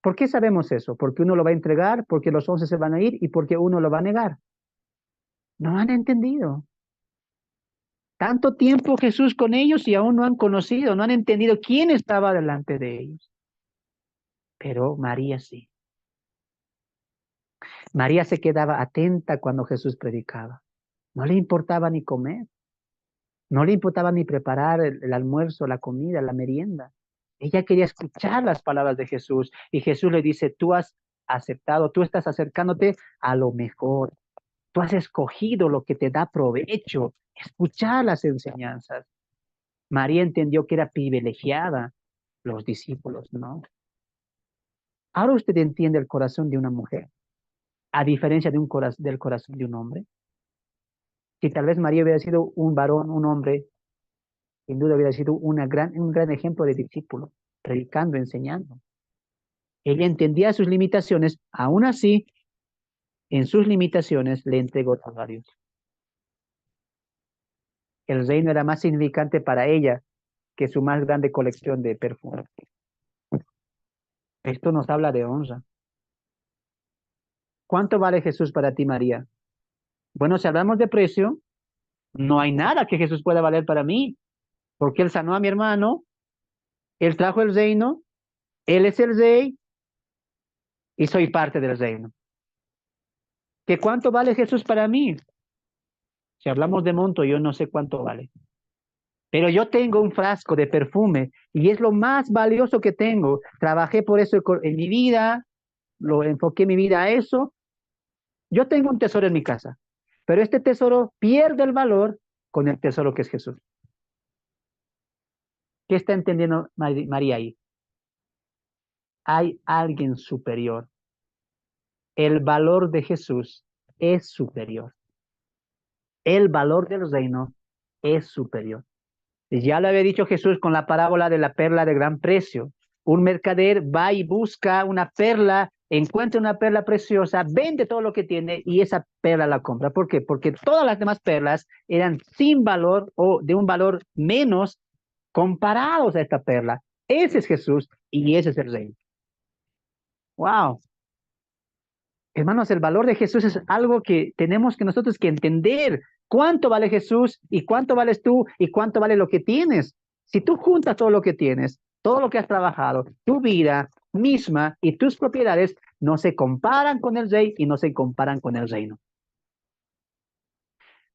¿Por qué sabemos eso? Porque uno lo va a entregar, porque los 11 se van a ir y porque uno lo va a negar. No han entendido. Tanto tiempo Jesús con ellos y aún no han conocido, no han entendido quién estaba delante de ellos. Pero María sí. María se quedaba atenta cuando Jesús predicaba. No le importaba ni comer, no le importaba ni preparar el almuerzo, la comida, la merienda. Ella quería escuchar las palabras de Jesús y Jesús le dice, tú has aceptado, tú estás acercándote a lo mejor. Tú has escogido lo que te da provecho, escuchar las enseñanzas. María entendió que era privilegiada, los discípulos, ¿no? Ahora usted entiende el corazón de una mujer, a diferencia de del corazón de un hombre. Si tal vez María hubiera sido un varón, un hombre, sin duda hubiera sido un gran ejemplo de discípulo, predicando, enseñando. Ella entendía sus limitaciones, aún así, en sus limitaciones le entregó todo a Dios. El reino era más significante para ella que su más grande colección de perfumes. Esto nos habla de honra. ¿Cuánto vale Jesús para ti, María? Bueno, si hablamos de precio, no hay nada que Jesús pueda valer para mí, porque Él sanó a mi hermano, Él trajo el reino, Él es el rey y soy parte del reino. ¿Qué cuánto vale Jesús para mí? Si hablamos de monto, yo no sé cuánto vale. Pero yo tengo un frasco de perfume y es lo más valioso que tengo. Trabajé por eso en mi vida, lo enfoqué mi vida a eso. Yo tengo un tesoro en mi casa, pero este tesoro pierde el valor con el tesoro que es Jesús. ¿Qué está entendiendo María ahí? Hay alguien superior. El valor de Jesús es superior. El valor del reino es superior. Ya lo había dicho Jesús con la parábola de la perla de gran precio. Un mercader va y busca una perla, encuentra una perla preciosa, vende todo lo que tiene y esa perla la compra. ¿Por qué? Porque todas las demás perlas eran sin valor o de un valor menos comparados a esta perla. Ese es Jesús y ese es el reino. ¡Wow! Hermanos, el valor de Jesús es algo que tenemos que nosotros que entender. ¿Cuánto vale Jesús y cuánto vales tú y cuánto vale lo que tienes? Si tú juntas todo lo que tienes, todo lo que has trabajado, tu vida misma y tus propiedades no se comparan con el rey y no se comparan con el reino.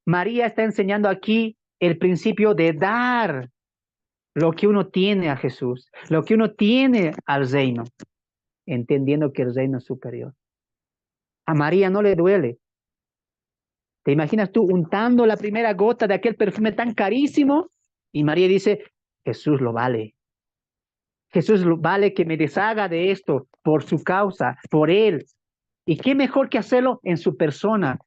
María está enseñando aquí el principio de dar lo que uno tiene a Jesús, lo que uno tiene al reino, entendiendo que el reino es superior. A María no le duele. ¿Te imaginas tú untando la primera gota de aquel perfume tan carísimo? Y María dice, Jesús lo vale. Jesús lo vale que me deshaga de esto por su causa, por él. ¿Y qué mejor que hacerlo en su persona?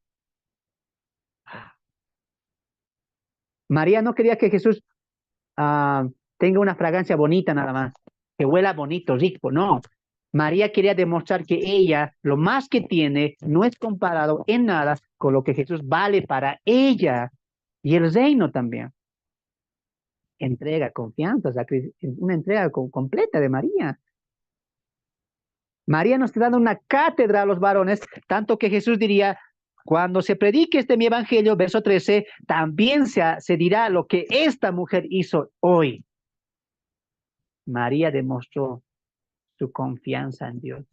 María no quería que Jesús tenga una fragancia bonita nada más, que huela bonito, rico, no. María quería demostrar que ella, lo más que tiene, no es comparado en nada con lo que Jesús vale para ella y el reino también. Entrega, confianza, una entrega completa de María. María nos está dando una cátedra a los varones, tanto que Jesús diría, cuando se predique este mi evangelio, verso 13, también se dirá lo que esta mujer hizo hoy. María demostró su confianza en Dios.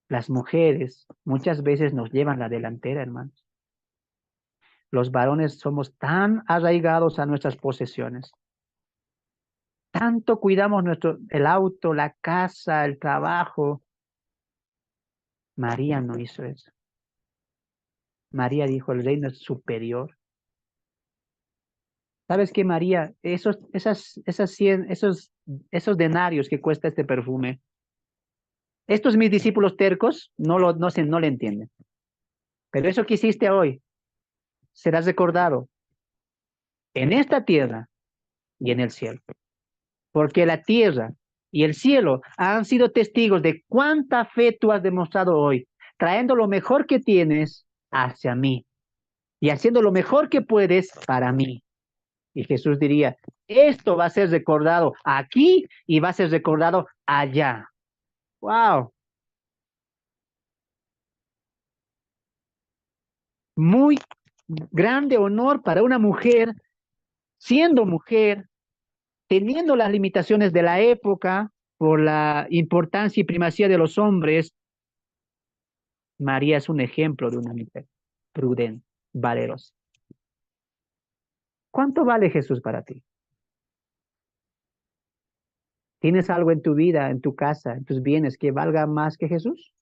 Las mujeres muchas veces nos llevan la delantera, hermanos. Los varones somos tan arraigados a nuestras posesiones. Tanto cuidamos el auto, la casa, el trabajo. María no hizo eso. María dijo, el reino es superior. ¿Sabes qué, María? Esos denarios que cuesta este perfume, estos mis discípulos tercos no le entienden. Pero eso que hiciste hoy será recordado en esta tierra y en el cielo. Porque la tierra y el cielo han sido testigos de cuánta fe tú has demostrado hoy, trayendo lo mejor que tienes hacia mí y haciendo lo mejor que puedes para mí. Y Jesús diría, esto va a ser recordado aquí y va a ser recordado allá. ¡Wow! Muy grande honor para una mujer, siendo mujer, teniendo las limitaciones de la época por la importancia y primacía de los hombres. María es un ejemplo de una mujer prudente, valerosa. ¿Cuánto vale Jesús para ti? ¿Tienes algo en tu vida, en tu casa, en tus bienes que valga más que Jesús?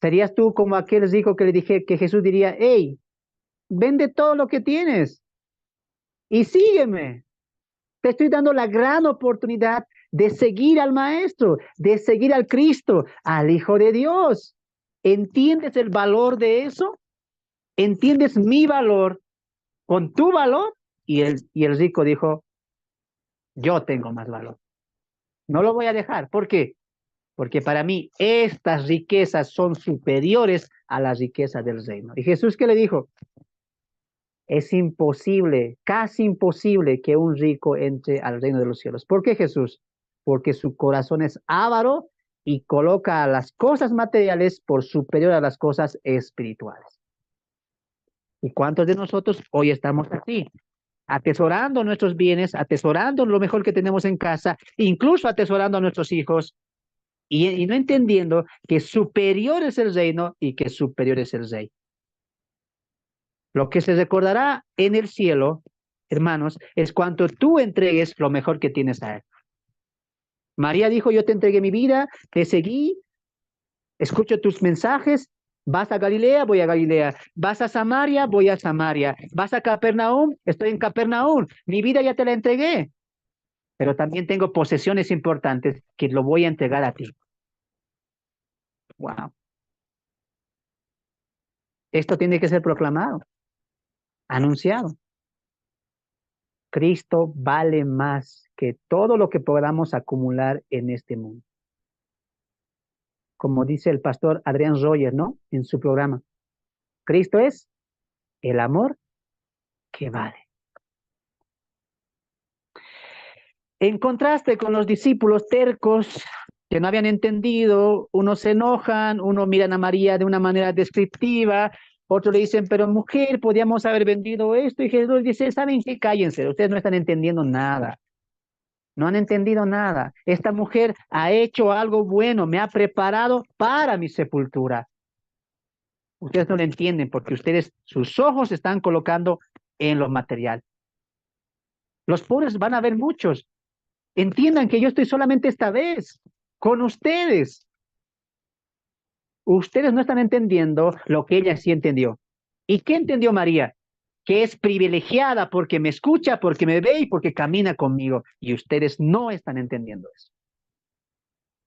¿Serías tú como aquel rico que le dije que Jesús diría, hey, vende todo lo que tienes y sígueme? Te estoy dando la gran oportunidad de seguir al Maestro, de seguir al Cristo, al Hijo de Dios. ¿Entiendes el valor de eso? ¿Entiendes mi valor con tu valor? Y el rico dijo, yo tengo más valor. No lo voy a dejar. ¿Por qué? Porque para mí estas riquezas son superiores a las riquezas del reino. ¿Y Jesús qué le dijo? Es imposible, casi imposible que un rico entre al reino de los cielos. ¿Por qué Jesús? Porque su corazón es avaro y coloca a las cosas materiales por superior a las cosas espirituales. ¿Y cuántos de nosotros hoy estamos así? Atesorando nuestros bienes, atesorando lo mejor que tenemos en casa, incluso atesorando a nuestros hijos y no entendiendo que superior es el reino y que superior es el rey. Lo que se recordará en el cielo, hermanos, es cuando tú entregues lo mejor que tienes a él. María dijo, yo te entregué mi vida, te seguí, escucho tus mensajes, vas a Galilea, voy a Galilea, vas a Samaria, voy a Samaria, vas a Capernaum, estoy en Capernaum, mi vida ya te la entregué, pero también tengo posesiones importantes que lo voy a entregar a ti. Wow. Esto tiene que ser proclamado, anunciado. Cristo vale más que todo lo que podamos acumular en este mundo. Como dice el pastor Adrián Roger, ¿no? En su programa. Cristo es el amor que vale. En contraste con los discípulos tercos que no habían entendido, unos se enojan, unos miran a María de una manera descriptiva, otros le dicen, pero mujer, podíamos haber vendido esto. Y Jesús dice, ¿saben qué? Cállense, ustedes no están entendiendo nada. No han entendido nada. Esta mujer ha hecho algo bueno, me ha preparado para mi sepultura. Ustedes no lo entienden porque sus ojos se están colocando en lo material. Los pobres van a ver muchos. Entiendan que yo estoy solamente esta vez con ustedes. Ustedes no están entendiendo lo que ella sí entendió. ¿Y qué entendió María? Que es privilegiada porque me escucha, porque me ve y porque camina conmigo. Y ustedes no están entendiendo eso.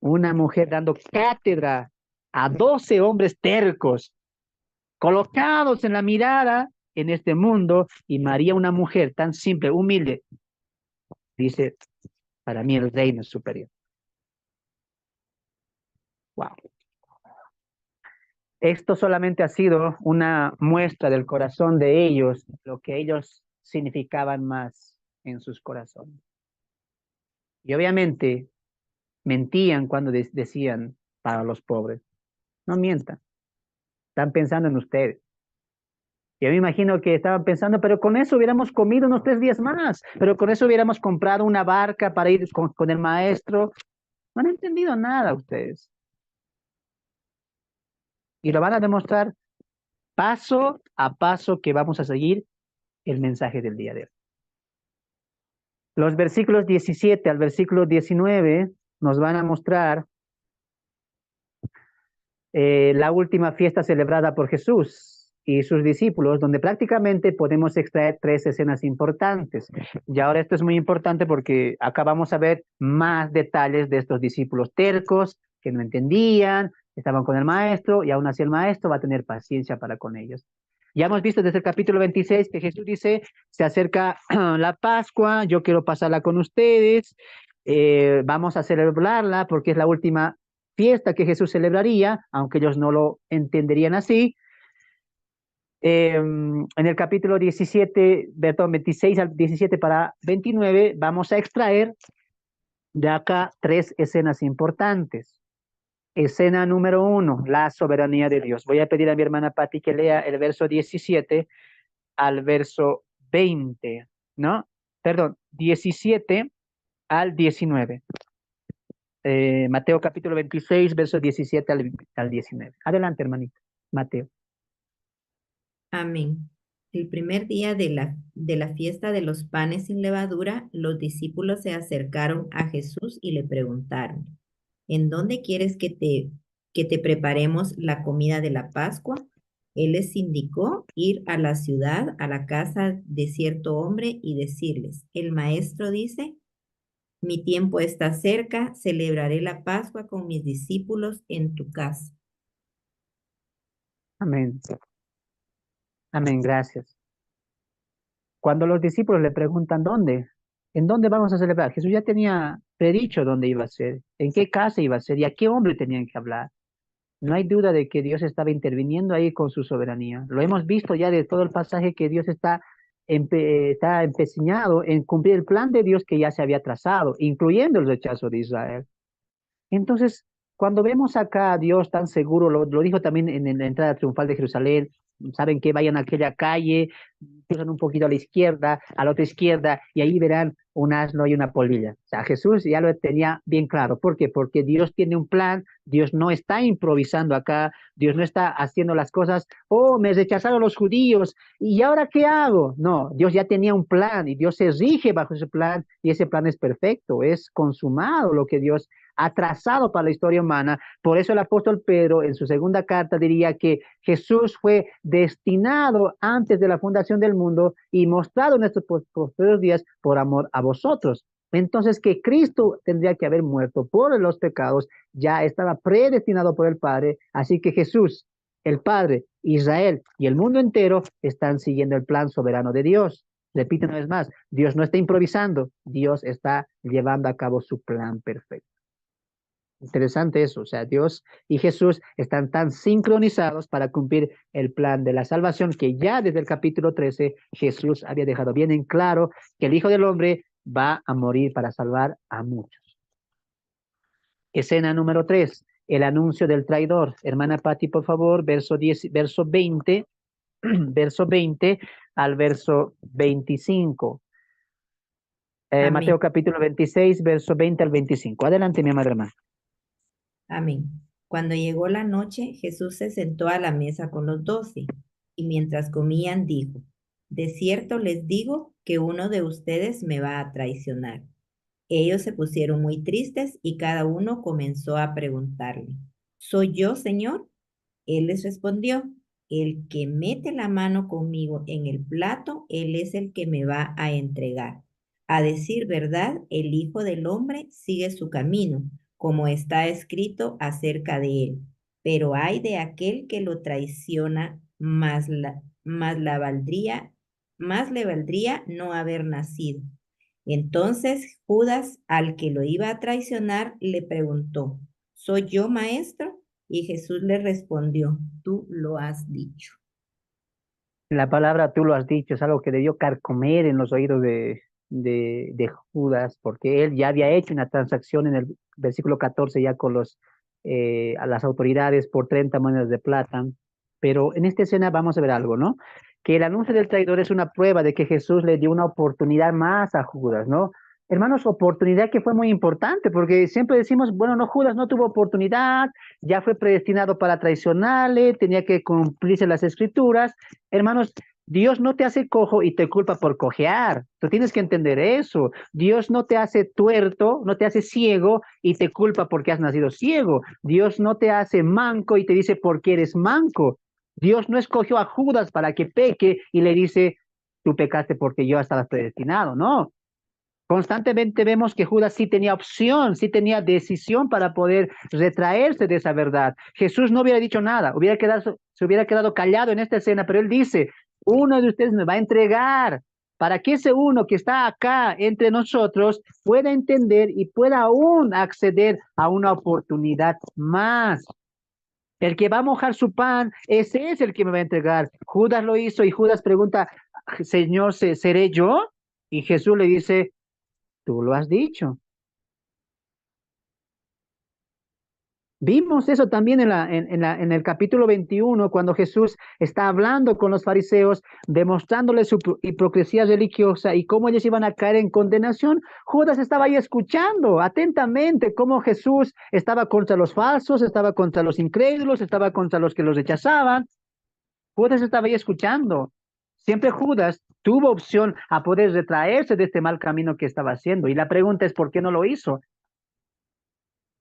Una mujer dando cátedra a 12 hombres tercos, colocados en la mirada en este mundo, y María, una mujer tan simple, humilde, dice, para mí el reino es superior. Wow. Esto solamente ha sido una muestra del corazón de ellos, lo que ellos significaban más en sus corazones. Y obviamente mentían cuando decían para los pobres. No mientan, están pensando en ustedes. Yo me imagino que estaban pensando, pero con eso hubiéramos comido unos 3 días más, pero con eso hubiéramos comprado una barca para ir con el maestro. No han entendido nada ustedes. Y lo van a demostrar paso a paso que vamos a seguir el mensaje del día de hoy. Los versículos 17 al versículo 19 nos van a mostrar la última fiesta celebrada por Jesús y sus discípulos, donde prácticamente podemos extraer tres escenas importantes. Y ahora esto es muy importante porque acá vamos a ver más detalles de estos discípulos tercos que no entendían, estaban con el maestro y aún así el maestro va a tener paciencia para con ellos. Ya hemos visto desde el capítulo 26 que Jesús dice, se acerca la Pascua, yo quiero pasarla con ustedes, vamos a celebrarla porque es la última fiesta que Jesús celebraría, aunque ellos no lo entenderían así. En el capítulo 17, perdón, 26 al 17 para 29, vamos a extraer de acá tres escenas importantes. Escena número 1, la soberanía de Dios. Voy a pedir a mi hermana Patti que lea el verso 17 al verso 20, ¿no? Perdón, 17 al 19. Mateo capítulo 26, verso 17 al 19. Adelante, hermanita. Mateo.
Amén. El primer día de la fiesta de los panes sin levadura, los discípulos se acercaron a Jesús y le preguntaron, ¿en dónde quieres que te preparemos la comida de la Pascua? Él les indicó ir a la ciudad, a la casa de cierto hombre y decirles, el maestro dice, mi tiempo está cerca, celebraré la Pascua con mis discípulos en tu casa.
Amén. Amén, gracias. Cuando los discípulos le preguntan dónde, ¿en dónde vamos a celebrar? Jesús ya tenía predicho dónde iba a ser, en qué casa iba a ser y a qué hombre tenían que hablar. No hay duda de que Dios estaba interviniendo ahí con su soberanía. Lo hemos visto ya de todo el pasaje que Dios está empecinado en cumplir el plan de Dios que ya se había trazado, incluyendo el rechazo de Israel. Entonces, cuando vemos acá a Dios tan seguro, lo dijo también en la entrada triunfal de Jerusalén, saben que vayan a aquella calle, cruzan un poquito a la izquierda, a la otra izquierda, y ahí verán un asno y una polilla. O sea, Jesús ya lo tenía bien claro. ¿Por qué? Porque Dios tiene un plan, Dios no está improvisando acá, Dios no está haciendo las cosas, oh, me rechazaron los judíos, ¿y ahora qué hago? No, Dios ya tenía un plan y Dios se rige bajo ese plan y ese plan es perfecto, es consumado lo que Dios atrasado para la historia humana. Por eso el apóstol Pedro en su segunda carta diría que Jesús fue destinado antes de la fundación del mundo y mostrado en estos posteriores días por amor a vosotros. Entonces que Cristo tendría que haber muerto por los pecados, ya estaba predestinado por el Padre, así que Jesús, el Padre, Israel y el mundo entero están siguiendo el plan soberano de Dios. Repito una vez más, Dios no está improvisando, Dios está llevando a cabo su plan perfecto. Interesante eso, o sea, Dios y Jesús están tan sincronizados para cumplir el plan de la salvación que ya desde el capítulo 13 Jesús había dejado bien en claro que el Hijo del Hombre va a morir para salvar a muchos. Escena número 3, el anuncio del traidor. Hermana Patti, por favor, verso 20, verso 20 al verso 25.
Amén.
Mateo capítulo 26, verso 20 al 25. Adelante, mi amada hermana.
Amén. Cuando llegó la noche, Jesús se sentó a la mesa con los 12 y mientras comían dijo, de cierto les digo que uno de ustedes me va a traicionar. Ellos se pusieron muy tristes y cada uno comenzó a preguntarle, ¿soy yo, Señor? Él les respondió, el que mete la mano conmigo en el plato, él es el que me va a entregar. A decir verdad, el Hijo del Hombre sigue su camino, como está escrito acerca de él. Pero ay de aquel que lo traiciona, más le valdría no haber nacido. Entonces Judas, al que lo iba a traicionar, le preguntó, ¿soy yo, maestro? Y Jesús le respondió, tú lo has dicho.
La palabra tú lo has dicho, es algo que debió carcomer en los oídos de Judas, porque él ya había hecho una transacción en el versículo 14 ya con a las autoridades por 30 monedas de plata. Pero en esta escena vamos a ver algo, ¿no? Que el anuncio del traidor es una prueba de que Jesús le dio una oportunidad más a Judas, ¿no? Hermanos, oportunidad que fue muy importante, porque siempre decimos, bueno, no, Judas no tuvo oportunidad, ya fue predestinado para traicionarle, tenía que cumplirse las escrituras. Hermanos, Dios no te hace cojo y te culpa por cojear. Tú tienes que entender eso. Dios no te hace tuerto, no te hace ciego y te culpa porque has nacido ciego. Dios no te hace manco y te dice porque eres manco. Dios no escogió a Judas para que peque y le dice, tú pecaste porque yo estabas predestinado. No. Constantemente vemos que Judas sí tenía opción, sí tenía decisión para poder retraerse de esa verdad. Jesús no hubiera dicho nada, se hubiera quedado callado en esta escena, pero él dice, uno de ustedes me va a entregar para que ese uno que está acá entre nosotros pueda entender y pueda aún acceder a una oportunidad más. El que va a mojar su pan, ese es el que me va a entregar. Judas lo hizo y Judas pregunta, Señor, ¿seré yo? Y Jesús le dice, tú lo has dicho. Vimos eso también en el capítulo 21, cuando Jesús está hablando con los fariseos, demostrándoles su hipocresía religiosa y cómo ellos iban a caer en condenación. Judas estaba ahí escuchando atentamente cómo Jesús estaba contra los falsos, estaba contra los incrédulos, estaba contra los que los rechazaban. Judas estaba ahí escuchando. Siempre Judas tuvo opción a poder retraerse de este mal camino que estaba haciendo. Y la pregunta es, ¿por qué no lo hizo?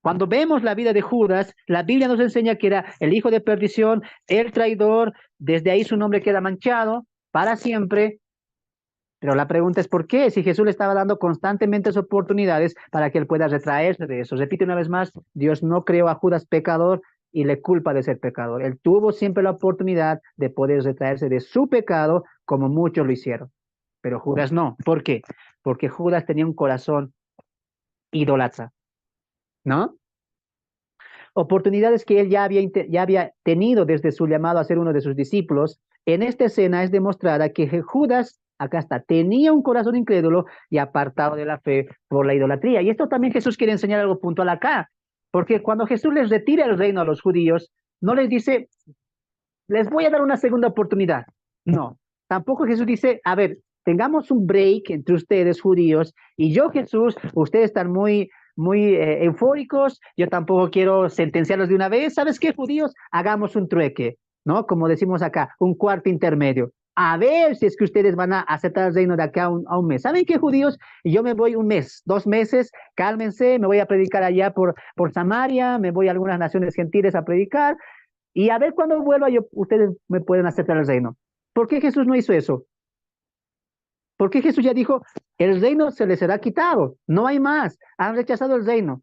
Cuando vemos la vida de Judas, la Biblia nos enseña que era el hijo de perdición, el traidor, desde ahí su nombre queda manchado para siempre. Pero la pregunta es ¿por qué? Si Jesús le estaba dando constantemente oportunidades para que él pueda retraerse de eso. Repite una vez más, Dios no creó a Judas pecador y le culpa de ser pecador. Él tuvo siempre la oportunidad de poder retraerse de su pecado como muchos lo hicieron. Pero Judas no. ¿Por qué? Porque Judas tenía un corazón idólatra, ¿no? Oportunidades que él ya había tenido desde su llamado a ser uno de sus discípulos. En esta escena es demostrada que Judas, acá está, tenía un corazón incrédulo y apartado de la fe por la idolatría. Y esto también Jesús quiere enseñar algo puntual acá, porque cuando Jesús les retira el reino a los judíos, no les dice, les voy a dar una segunda oportunidad. No, tampoco Jesús dice, a ver, tengamos un break entre ustedes judíos y yo Jesús, ustedes están muy eufóricos, yo tampoco quiero sentenciarlos de una vez. ¿Sabes qué, judíos? Hagamos un trueque, ¿no? Como decimos acá, un cuarto intermedio. A ver si es que ustedes van a aceptar el reino de acá a un mes. ¿Saben qué, judíos? Yo me voy un mes, 2 meses, cálmense, me voy a predicar allá por Samaria, me voy a algunas naciones gentiles a predicar, y a ver cuando vuelva yo, ustedes me pueden aceptar el reino. ¿Por qué Jesús no hizo eso? Porque Jesús ya dijo, el reino se les será quitado, no hay más, han rechazado el reino.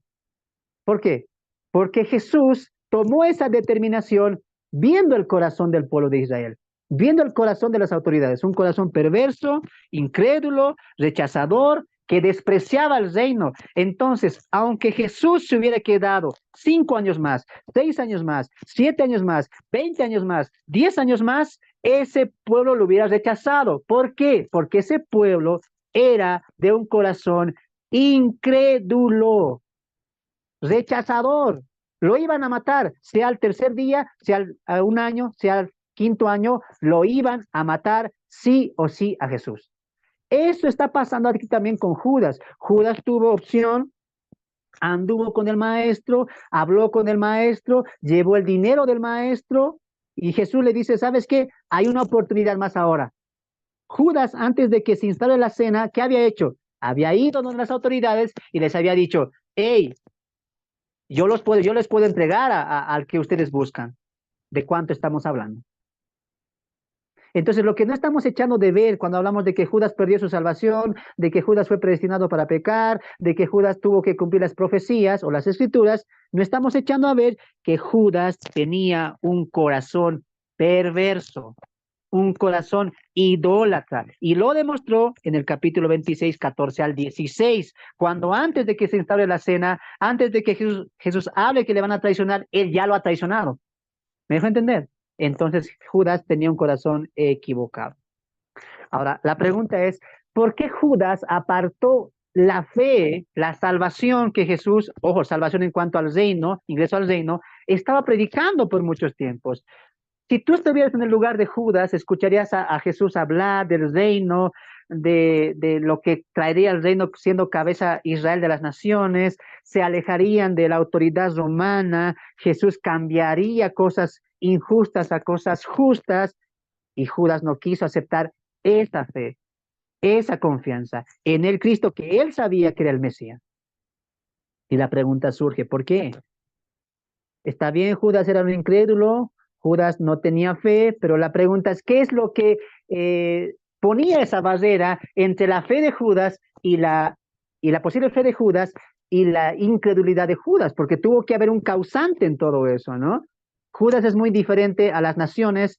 ¿Por qué? Porque Jesús tomó esa determinación viendo el corazón del pueblo de Israel, viendo el corazón de las autoridades, un corazón perverso, incrédulo, rechazador, que despreciaba el reino. Entonces, aunque Jesús se hubiera quedado 5 años más, 6 años más, 7 años más, 20 años más, 10 años más, ese pueblo lo hubiera rechazado. ¿Por qué? Porque ese pueblo era de un corazón incrédulo, rechazador. Lo iban a matar, sea al tercer día, sea a un año, sea al quinto año, lo iban a matar sí o sí a Jesús. Eso está pasando aquí también con Judas. Judas tuvo opción, anduvo con el maestro, habló con el maestro, llevó el dinero del maestro y Jesús le dice, ¿sabes qué? Hay una oportunidad más ahora. Judas, antes de que se instale la cena, ¿qué había hecho? Había ido donde las autoridades y les había dicho, hey, yo les puedo entregar al que ustedes buscan. ¿De cuánto estamos hablando? Entonces, lo que no estamos echando de ver cuando hablamos de que Judas perdió su salvación, de que Judas fue predestinado para pecar, de que Judas tuvo que cumplir las profecías o las escrituras, no estamos echando a ver que Judas tenía un corazón perverso, un corazón idólatra. Y lo demostró en el capítulo 26, 14 al 16, cuando antes de que se instaure la cena, antes de que Jesús hable que le van a traicionar, él ya lo ha traicionado. ¿Me dejo entender? Entonces Judas tenía un corazón equivocado. Ahora, la pregunta es, ¿por qué Judas apartó la fe, la salvación que Jesús, ojo, salvación en cuanto al reino, ingreso al reino, estaba predicando por muchos tiempos? Si tú estuvieras en el lugar de Judas, escucharías a Jesús hablar del reino, de lo que traería el reino siendo cabeza Israel de las naciones, se alejarían de la autoridad romana, Jesús cambiaría cosas injustas a cosas justas. Y Judas no quiso aceptar esa fe, esa confianza en el Cristo que él sabía que era el Mesías. Y la pregunta surge, ¿por qué? Está bien, Judas era un incrédulo, Judas no tenía fe, pero la pregunta es, ¿qué es lo que ponía esa barrera entre la fe de Judas y la posible fe de Judas y la incredulidad de Judas? Porque tuvo que haber un causante en todo eso, ¿no? Judas es muy diferente a las naciones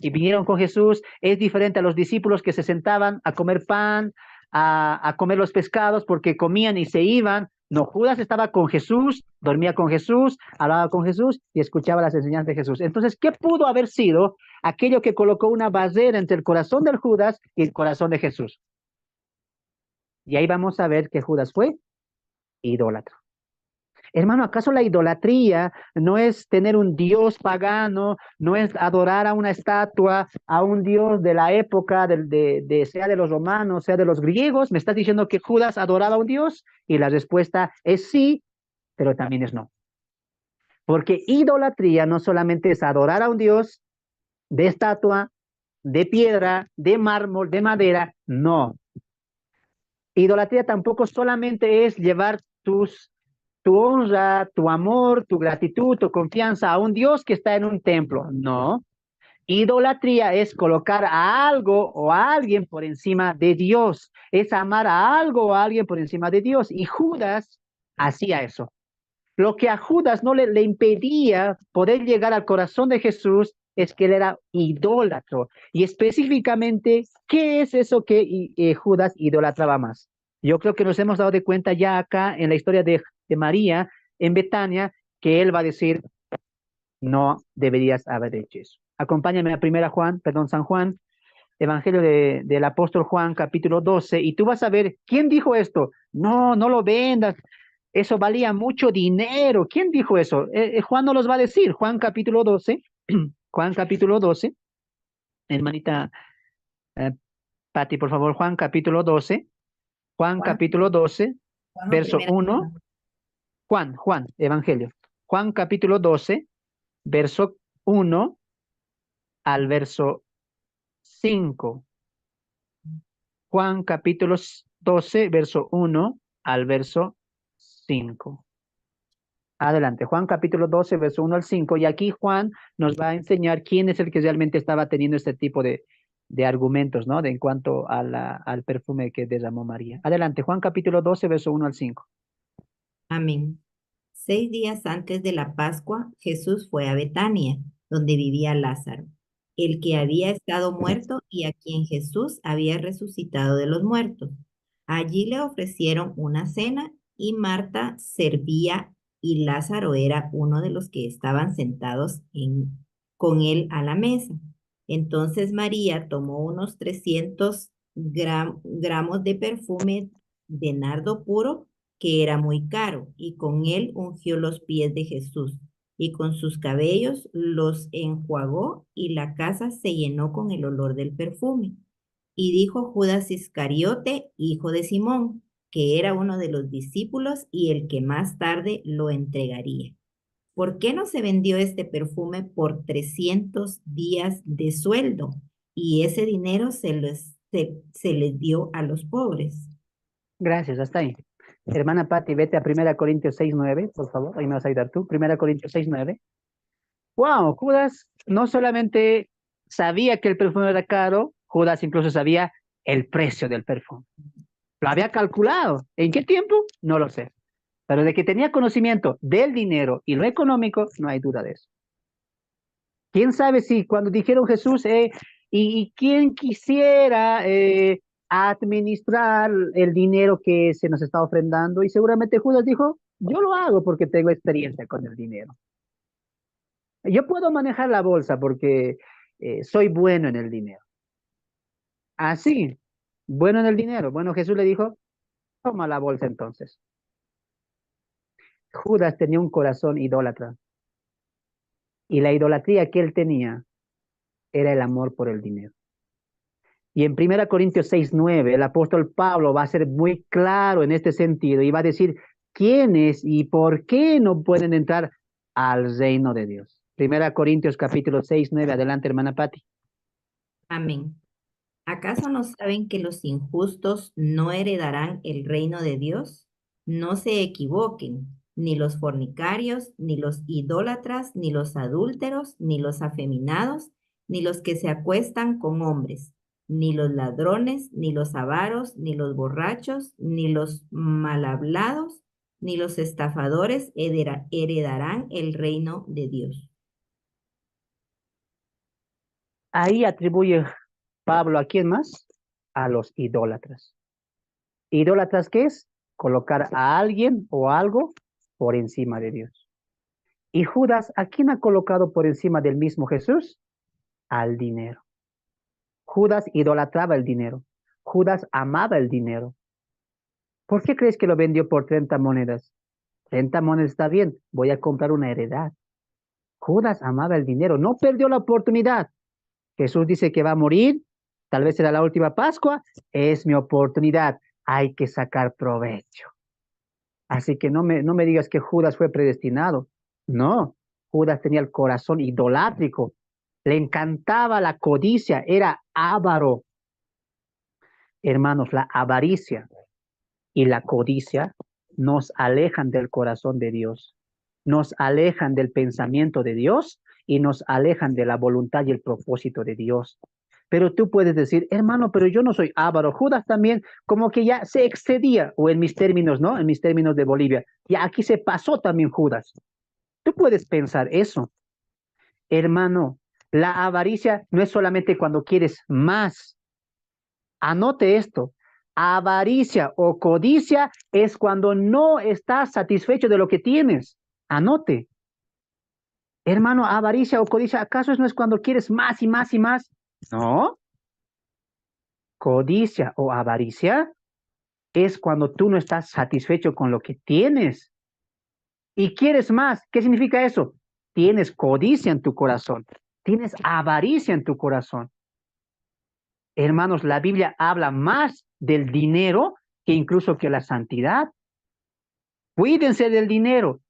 que vinieron con Jesús, es diferente a los discípulos que se sentaban a comer pan, a comer los pescados porque comían y se iban. No, Judas estaba con Jesús, dormía con Jesús, hablaba con Jesús y escuchaba las enseñanzas de Jesús. Entonces, ¿qué pudo haber sido aquello que colocó una barrera entre el corazón del Judas y el corazón de Jesús? Y ahí vamos a ver que Judas fue idólatra. Hermano, ¿acaso la idolatría no es tener un dios pagano, no es adorar a una estatua, a un dios de la época, sea de los romanos, sea de los griegos? ¿Me estás diciendo que Judas adoraba a un dios? Y la respuesta es sí, pero también es no. Porque idolatría no solamente es adorar a un dios de estatua, de piedra, de mármol, de madera, no. Idolatría tampoco solamente es llevar tu honra, tu amor, tu gratitud, tu confianza a un Dios que está en un templo. No. Idolatría es colocar a algo o a alguien por encima de Dios. Es amar a algo o a alguien por encima de Dios. Y Judas hacía eso. Lo que a Judas no le impedía poder llegar al corazón de Jesús es que él era idólatro. Y específicamente, ¿qué es eso que Judas idolatraba más? Yo creo que nos hemos dado de cuenta ya acá en la historia de María en Betania, que él va a decir, no deberías haber hecho eso. Acompáñame a San Juan, Evangelio del apóstol Juan, capítulo 12, y tú vas a ver, ¿quién dijo esto? No, no lo vendas, eso valía mucho dinero. ¿Quién dijo eso? Juan no los va a decir. Juan capítulo 12, Juan capítulo 12, hermanita eh, Patti, por favor, Juan capítulo 12, Juan
Juan,
capítulo 12,
Juan o
verso
primera.
1, Juan, Evangelio. Juan capítulo 12, verso 1 al verso 5. Juan capítulo 12, verso 1 al verso 5. Adelante, Juan capítulo 12, verso 1 al 5. Y aquí Juan nos va a enseñar quién es el que realmente estaba teniendo este tipo de argumentos, ¿no? En cuanto a al perfume que derramó María. Adelante, Juan capítulo 12, verso 1 al 5.
Amén. 6 días antes de la Pascua, Jesús fue a Betania, donde vivía Lázaro, el que había estado muerto y a quien Jesús había resucitado de los muertos. Allí le ofrecieron una cena y Marta servía y Lázaro era uno de los que estaban sentados con él a la mesa. Entonces María tomó unos 300 gramos de perfume de nardo puro que era muy caro, y con él ungió los pies de Jesús, y con sus cabellos los enjuagó, y la casa se llenó con el olor del perfume. Y dijo Judas Iscariote, hijo de Simón, que era uno de los discípulos y el que más tarde lo entregaría. ¿Por qué no se vendió este perfume por 300 días de sueldo? Y ese dinero se les dio a los pobres.
Gracias, hasta ahí. Hermana Patti, vete a 1 Corintios 6, 9, por favor. Ahí me vas a ayudar tú. 1 Corintios 6, 9. Wow, Judas no solamente sabía que el perfume era caro, Judas incluso sabía el precio del perfume. Lo había calculado. ¿En qué tiempo? No lo sé. Pero de que tenía conocimiento del dinero y lo económico, no hay duda de eso. ¿Quién sabe si cuando dijeron Jesús, y quién quisiera administrar el dinero que se nos está ofrendando? Y seguramente Judas dijo, yo lo hago porque tengo experiencia con el dinero. Yo puedo manejar la bolsa porque soy bueno en el dinero. Así, bueno en el dinero. Bueno, Jesús le dijo, toma la bolsa entonces. Judas tenía un corazón idólatra y la idolatría que él tenía era el amor por el dinero. Y en 1 Corintios 6, 9, el apóstol Pablo va a ser muy claro en este sentido y va a decir quiénes y por qué no pueden entrar al reino de Dios. 1 Corintios capítulo 6, 9, adelante hermana Patti.
Amén. ¿Acaso no saben que los injustos no heredarán el reino de Dios? No se equivoquen, ni los fornicarios, ni los idólatras, ni los adúlteros, ni los afeminados, ni los que se acuestan con hombres, ni los ladrones, ni los avaros, ni los borrachos, ni los mal hablados, ni los estafadores heredarán el reino de Dios.
Ahí atribuye Pablo a quién más? A los idólatras. ¿Idólatras qué es? Colocar a alguien o algo por encima de Dios. Y Judas, ¿a quién ha colocado por encima del mismo Jesús? Al dinero. Judas idolatraba el dinero. Judas amaba el dinero. ¿Por qué crees que lo vendió por 30 monedas? 30 monedas está bien, voy a comprar una heredad. Judas amaba el dinero, no perdió la oportunidad. Jesús dice que va a morir, tal vez será la última Pascua, es mi oportunidad, hay que sacar provecho. Así que no me digas que Judas fue predestinado. No, Judas tenía el corazón idolátrico, le encantaba la codicia, era avaro. Hermanos, la avaricia y la codicia nos alejan del corazón de Dios, nos alejan del pensamiento de Dios y nos alejan de la voluntad y el propósito de Dios. Pero tú puedes decir, hermano, pero yo no soy avaro. Judas también como que ya se excedía, o en mis términos, ¿no? En mis términos de Bolivia, ya aquí se pasó también Judas. Tú puedes pensar eso, hermano. La avaricia no es solamente cuando quieres más. Anote esto. Avaricia o codicia es cuando no estás satisfecho de lo que tienes. Anote. Hermano, avaricia o codicia, ¿acaso no es cuando quieres más y más y más? No. Codicia o avaricia es cuando tú no estás satisfecho con lo que tienes y quieres más. ¿Qué significa eso? Tienes codicia en tu corazón. Tienes avaricia en tu corazón. Hermanos, la Biblia habla más del dinero que incluso que la santidad. Cuídense del dinero.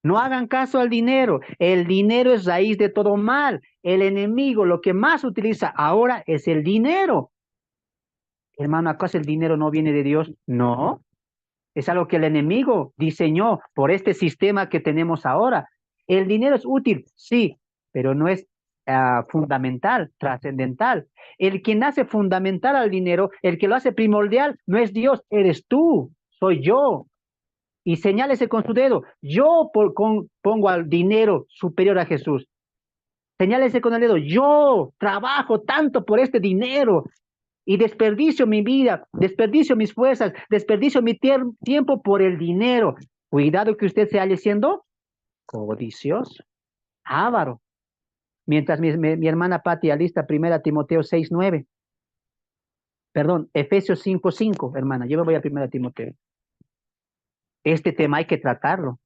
No hagan caso al dinero. El dinero es raíz de todo mal. El enemigo lo que más utiliza ahora es el dinero. Hermano, ¿acaso el dinero no viene de Dios? No. Es algo que el enemigo diseñó por este sistema que tenemos ahora. El dinero es útil, sí, pero no es fundamental, trascendental. El que hace fundamental al dinero, el que lo hace primordial, no es Dios, eres tú, soy yo. Y señálese con su dedo. Pongo al dinero superior a Jesús. Señálese con el dedo. Yo trabajo tanto por este dinero y desperdicio mi vida, desperdicio mis fuerzas, desperdicio mi tiempo por el dinero. Cuidado que usted se haya siendo codicioso, avaro. Mientras mi hermana Patti alista 1 Timoteo 6:9. Perdón, Efesios 5:5, hermana. Yo me voy a 1 Timoteo. Este tema hay que tratarlo.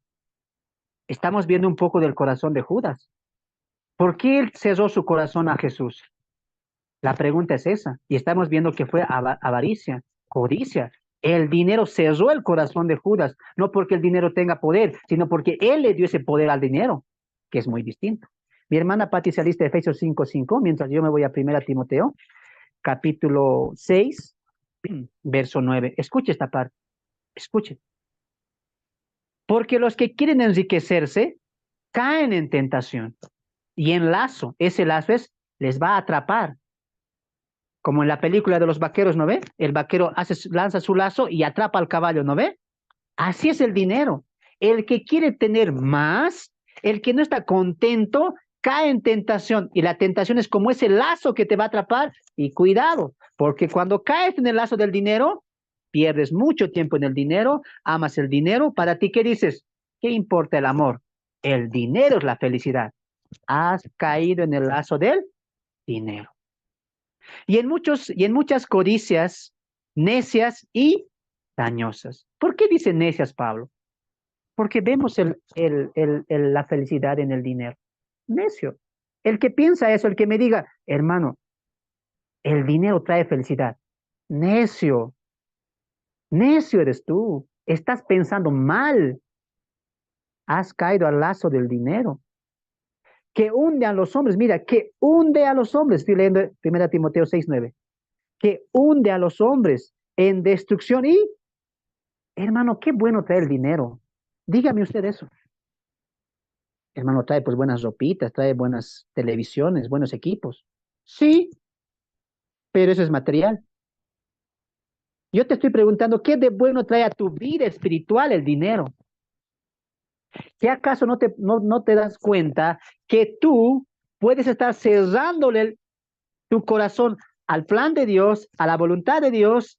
Estamos viendo un poco del corazón de Judas. ¿Por qué él cerró su corazón a Jesús? La pregunta es esa. Y estamos viendo que fue avaricia, codicia. El dinero cerró el corazón de Judas, no porque el dinero tenga poder, sino porque él le dio ese poder al dinero, que es muy distinto. Mi hermana Patti se alista Efesios 5:5, mientras yo me voy a 1 Timoteo, capítulo 6, verso 9. Escuche esta parte, escuche. Porque los que quieren enriquecerse caen en tentación y en lazo. Ese lazo les va a atrapar. Como en la película de los vaqueros, ¿no ve? El vaquero lanza su lazo y atrapa al caballo, ¿no ve? Así es el dinero. El que quiere tener más, el que no está contento, cae en tentación. Y la tentación es como ese lazo que te va a atrapar. Y cuidado, porque cuando caes en el lazo del dinero, pierdes mucho tiempo en el dinero, amas el dinero. Para ti, ¿qué dices? ¿Qué importa el amor? El dinero es la felicidad. Has caído en el lazo del dinero. Y en muchas codicias necias y dañosas. ¿Por qué dice necias, Pablo? Porque vemos la felicidad en el dinero. Necio. El que piensa eso, el que me diga, hermano, el dinero trae felicidad. Necio. Necio eres tú. Estás pensando mal. Has caído al lazo del dinero. que hunde a los hombres. Mira, que hunde a los hombres. Estoy leyendo 1 Timoteo 6:9. Que hunde a los hombres en destrucción. Y, hermano, qué bueno trae el dinero. Dígame usted eso. Hermano, trae pues buenas ropitas, trae buenas televisiones, buenos equipos. Sí, pero eso es material. Yo te estoy preguntando, ¿qué de bueno trae a tu vida espiritual el dinero? ¿Qué acaso no te das cuenta que tú puedes estar cerrándole tu corazón al plan de Dios, a la voluntad de Dios,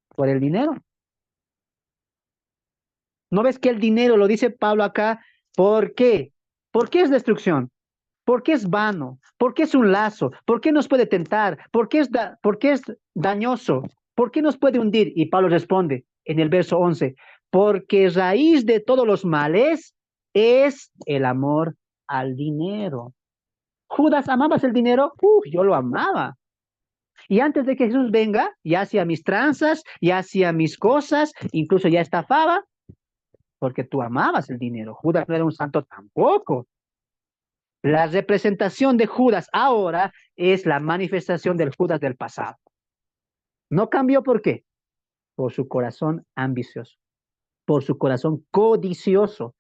por el dinero? ¿No ves que el dinero, lo dice Pablo acá, por qué? ¿Por qué es destrucción? ¿Por qué es vano? ¿Por qué es un lazo? ¿Por qué nos puede tentar? ¿Por qué es dañoso? ¿Por qué nos puede hundir? Y Pablo responde en el verso 11, porque raíz de todos los males es el amor al dinero. Judas, ¿amabas el dinero? Yo lo amaba. Y antes de que Jesús venga, ya hacía mis tranzas, ya hacía mis cosas, incluso ya estafaba, porque tú amabas el dinero. Judas no era un santo tampoco. La representación de Judas ahora es la manifestación del Judas del pasado. No cambió, ¿por qué? Por su corazón ambicioso, por su corazón codicioso.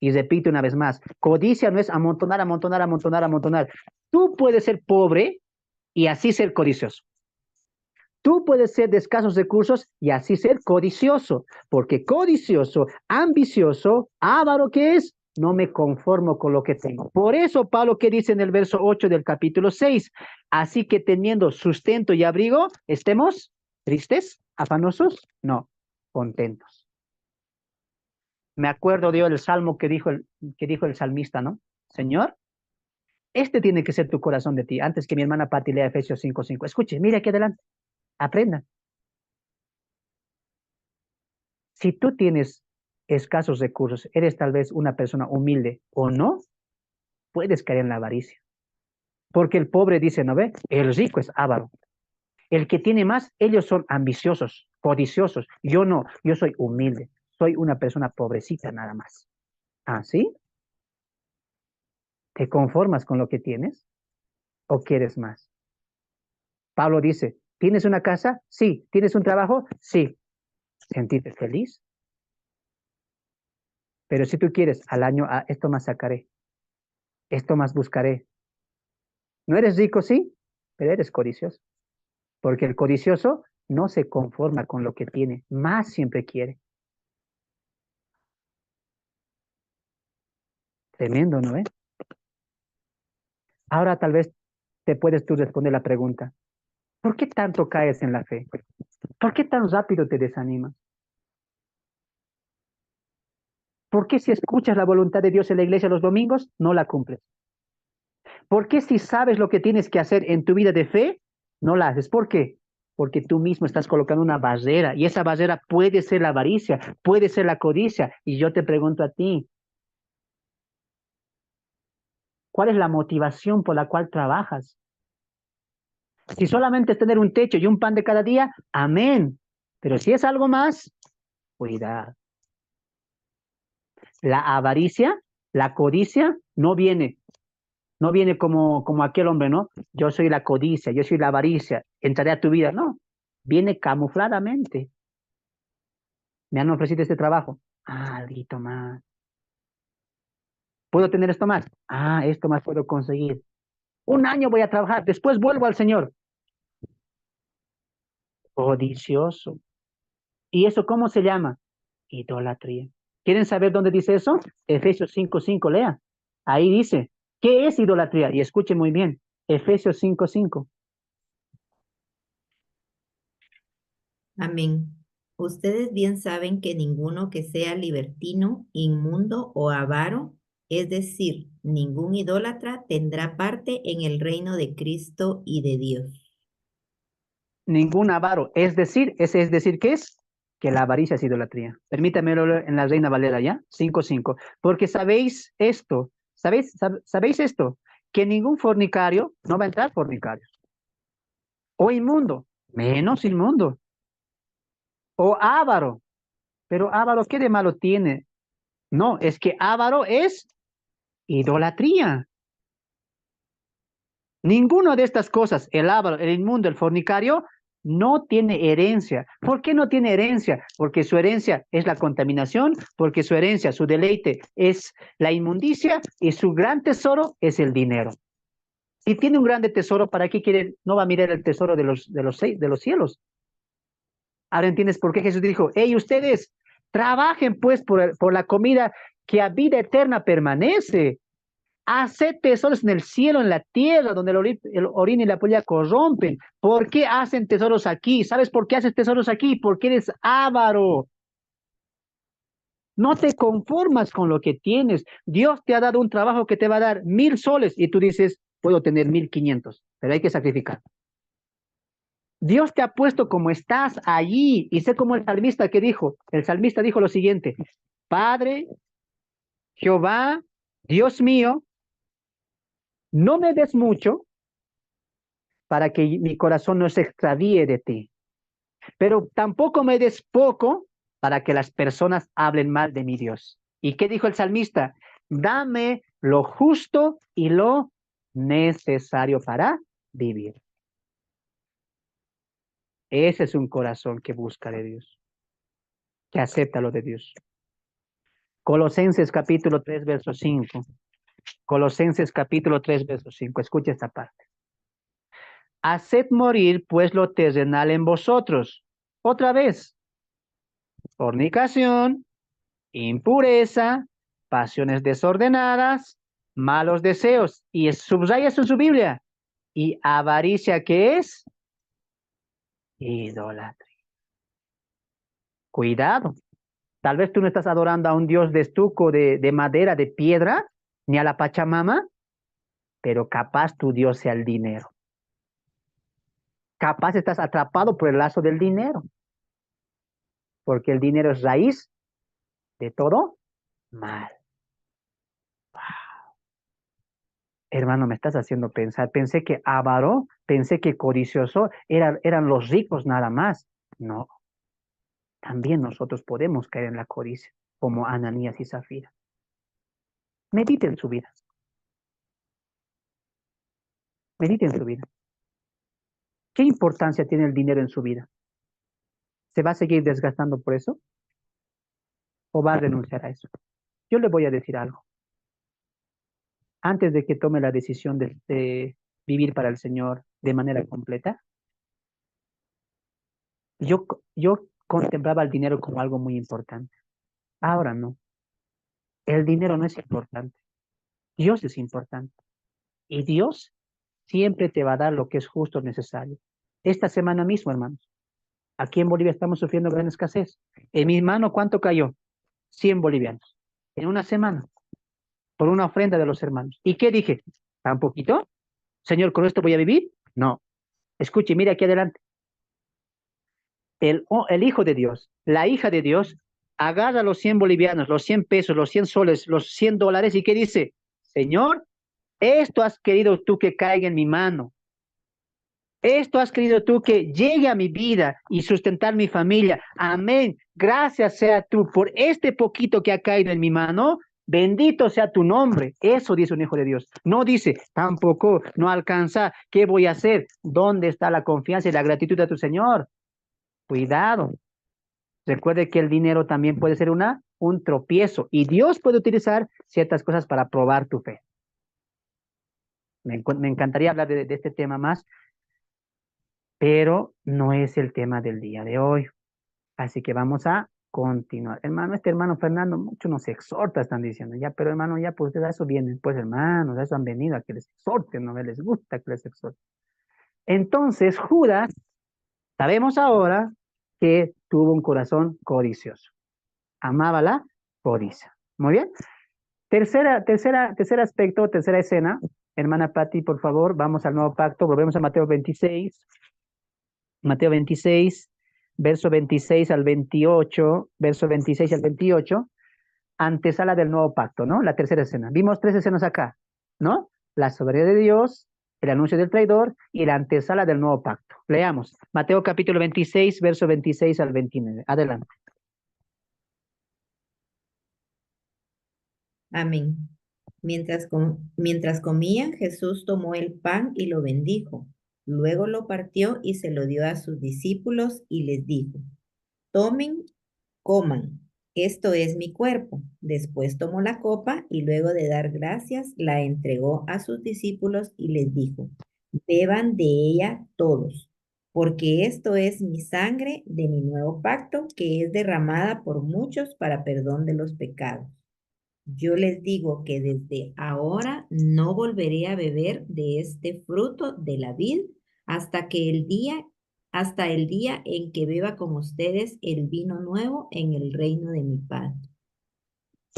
Y repito una vez más, codicia no es amontonar, amontonar, amontonar, amontonar. Tú puedes ser pobre y así ser codicioso. Tú puedes ser de escasos recursos y así ser codicioso, porque codicioso, ambicioso, avaro, ¿qué es? No me conformo con lo que tengo. Por eso Pablo, ¿qué dice en el verso 8 del capítulo 6? Así que teniendo sustento y abrigo, ¿estemos tristes, afanosos? No, contentos. Me acuerdo de el salmo que dijo el salmista, ¿no? Señor, este tiene que ser tu corazón de ti. Antes que mi hermana Pati lea Efesios 5:5. Escuche, mire aquí adelante, aprenda. Si tú tienes escasos recursos, eres tal vez una persona humilde o no, puedes caer en la avaricia. Porque el pobre dice, ¿no ve? El rico es avaro. El que tiene más, ellos son ambiciosos, codiciosos. Yo no, yo soy humilde. Soy una persona pobrecita nada más. ¿Ah, sí? ¿Te conformas con lo que tienes o quieres más? Pablo dice, ¿tienes una casa? Sí. ¿Tienes un trabajo? Sí. ¿Sentirte feliz? Pero si tú quieres, al año, esto más sacaré, esto más buscaré. ¿No eres rico? Sí, pero eres codicioso. Porque el codicioso no se conforma con lo que tiene, más siempre quiere. Tremendo, ¿no? Ahora tal vez te puedes tú responder la pregunta, ¿por qué tanto caes en la fe? ¿Por qué tan rápido te desanimas? ¿Por qué si escuchas la voluntad de Dios en la iglesia los domingos, no la cumples? ¿Por qué si sabes lo que tienes que hacer en tu vida de fe, no la haces? ¿Por qué? Porque tú mismo estás colocando una barrera y esa barrera puede ser la avaricia, puede ser la codicia. Y yo te pregunto a ti, ¿cuál es la motivación por la cual trabajas? Si solamente es tener un techo y un pan de cada día, amén. Pero si es algo más, cuidado. La avaricia, la codicia, no viene como aquel hombre, ¿no? Yo soy la codicia, yo soy la avaricia, entraré a tu vida. No, viene camufladamente. Me han ofrecido este trabajo. Algo más. ¿Puedo tener esto más? Esto más puedo conseguir. Un año voy a trabajar, después vuelvo al Señor. Codicioso. ¿Y eso cómo se llama? Idolatría. ¿Quieren saber dónde dice eso? Efesios 5:5, lea. Ahí dice, ¿qué es idolatría? Y escuchen muy bien, Efesios 5:5.
Amén. Ustedes bien saben que ninguno que sea libertino, inmundo o avaro, es decir, ningún idólatra, tendrá parte en el reino de Cristo y de Dios.
Ningún avaro. Es decir, ¿qué es? Que la avaricia es idolatría. Permítame leer en la Reina Valera, ¿ya? 5:5. Porque sabéis esto, que ningún fornicario no va a entrar fornicario. O inmundo, menos inmundo. O avaro. Pero avaro, ¿qué de malo tiene? No, es que avaro es Idolatría. Ninguna de estas cosas, el avaro, el inmundo, el fornicario, no tiene herencia. ¿Por qué no tiene herencia? Porque su herencia es la contaminación, porque su herencia, su deleite es la inmundicia y su gran tesoro es el dinero. Si tiene un grande tesoro, ¿para qué quiere? No va a mirar el tesoro de los cielos. Ahora entiendes por qué Jesús dijo, hey, ustedes trabajen pues por la comida que a vida eterna permanece. Haced tesoros en el cielo, en la tierra, donde el orín y la polilla corrompen. ¿Por qué hacen tesoros aquí? ¿Sabes por qué haces tesoros aquí? Porque eres avaro. No te conformas con lo que tienes. Dios te ha dado un trabajo que te va a dar 1,000 soles y tú dices, puedo tener 1,500, pero hay que sacrificar. Dios te ha puesto como estás allí y sé como el salmista que dijo. El salmista dijo lo siguiente, Padre, Jehová, Dios mío, no me des mucho para que mi corazón no se extravíe de ti, pero tampoco me des poco para que las personas hablen mal de mi Dios. ¿Y qué dijo el salmista? Dame lo justo y lo necesario para vivir. Ese es un corazón que busca de Dios, que acepta lo de Dios. Colosenses capítulo 3, verso 5. Colosenses capítulo 3, verso 5. Escucha esta parte. Haced morir pues lo terrenal en vosotros. Otra vez. Fornicación, impureza, pasiones desordenadas, malos deseos. Y subraya eso en su Biblia. Y avaricia, ¿qué es? Idolatría. Cuidado. Tal vez tú no estás adorando a un Dios de estuco, de madera, de piedra, ni a la Pachamama, pero capaz tu Dios sea el dinero. Capaz estás atrapado por el lazo del dinero, porque el dinero es raíz de todo mal. Hermano, me estás haciendo pensar. Pensé que avaro, pensé que codicioso eran los ricos nada más. No, también nosotros podemos caer en la codicia, como Ananías y Zafira. Medite en su vida. Medite en su vida. ¿Qué importancia tiene el dinero en su vida? ¿Se va a seguir desgastando por eso? ¿O va a renunciar a eso? Yo le voy a decir algo. Antes de que tome la decisión de vivir para el Señor de manera completa, yo contemplaba el dinero como algo muy importante. Ahora no. El dinero no es importante. Dios es importante. Y Dios siempre te va a dar lo que es justo, necesario. Esta semana mismo, hermanos, aquí en Bolivia estamos sufriendo gran escasez. En mi mano, ¿cuánto cayó? 100 bolivianos. En una semana, por una ofrenda de los hermanos. ¿Y qué dije? ¿Tan poquito? Señor, ¿con esto voy a vivir? No. Escuche, mire aquí adelante. El hijo de Dios, la hija de Dios, agarra los 100 bolivianos, los 100 pesos, los 100 soles, los 100 dólares, ¿y qué dice? Señor, esto has querido tú que caiga en mi mano. Esto has querido tú que llegue a mi vida y sustentar mi familia. Amén. Gracias sea tú por este poquito que ha caído en mi mano. Bendito sea tu nombre. Eso dice un hijo de Dios. No dice, tampoco, no alcanza. ¿Qué voy a hacer? ¿Dónde está la confianza y la gratitud de tu Señor? Cuidado. Recuerde que el dinero también puede ser un tropiezo y Dios puede utilizar ciertas cosas para probar tu fe. Me encantaría hablar de este tema más, pero no es el tema del día de hoy. Así que vamos a continuar. Hermano, este hermano Fernando, mucho nos exhorta, están diciendo. Ya, pero hermano, ya, pues a eso vienen, pues hermanos, a eso han venido, a que les exhorten, no les gusta que les exhorten. Entonces, Judas, sabemos ahora que tuvo un corazón codicioso. Amaba la codicia. Muy bien. Tercer aspecto, tercera escena. Hermana Patti, por favor, vamos al nuevo pacto. Volvemos a Mateo 26. Mateo 26, verso 26 al 28, verso 26 al 28, antesala del nuevo pacto, ¿no? La tercera escena. Vimos tres escenas acá, ¿no? La soberanía de Dios, el anuncio del traidor y la antesala del nuevo pacto. Leamos. Mateo capítulo 26, verso 26 al 29. Adelante.
Amén. Mientras comían, Jesús tomó el pan y lo bendijo. Luego lo partió y se lo dio a sus discípulos y les dijo, tomen, coman, esto es mi cuerpo. Después tomó la copa y luego de dar gracias la entregó a sus discípulos y les dijo, beban de ella todos, porque esto es mi sangre de mi nuevo pacto que es derramada por muchos para perdón de los pecados. Yo les digo que desde ahora no volveré a beber de este fruto de la vid hasta que hasta el día en que beba con ustedes el vino nuevo en el reino de mi Padre.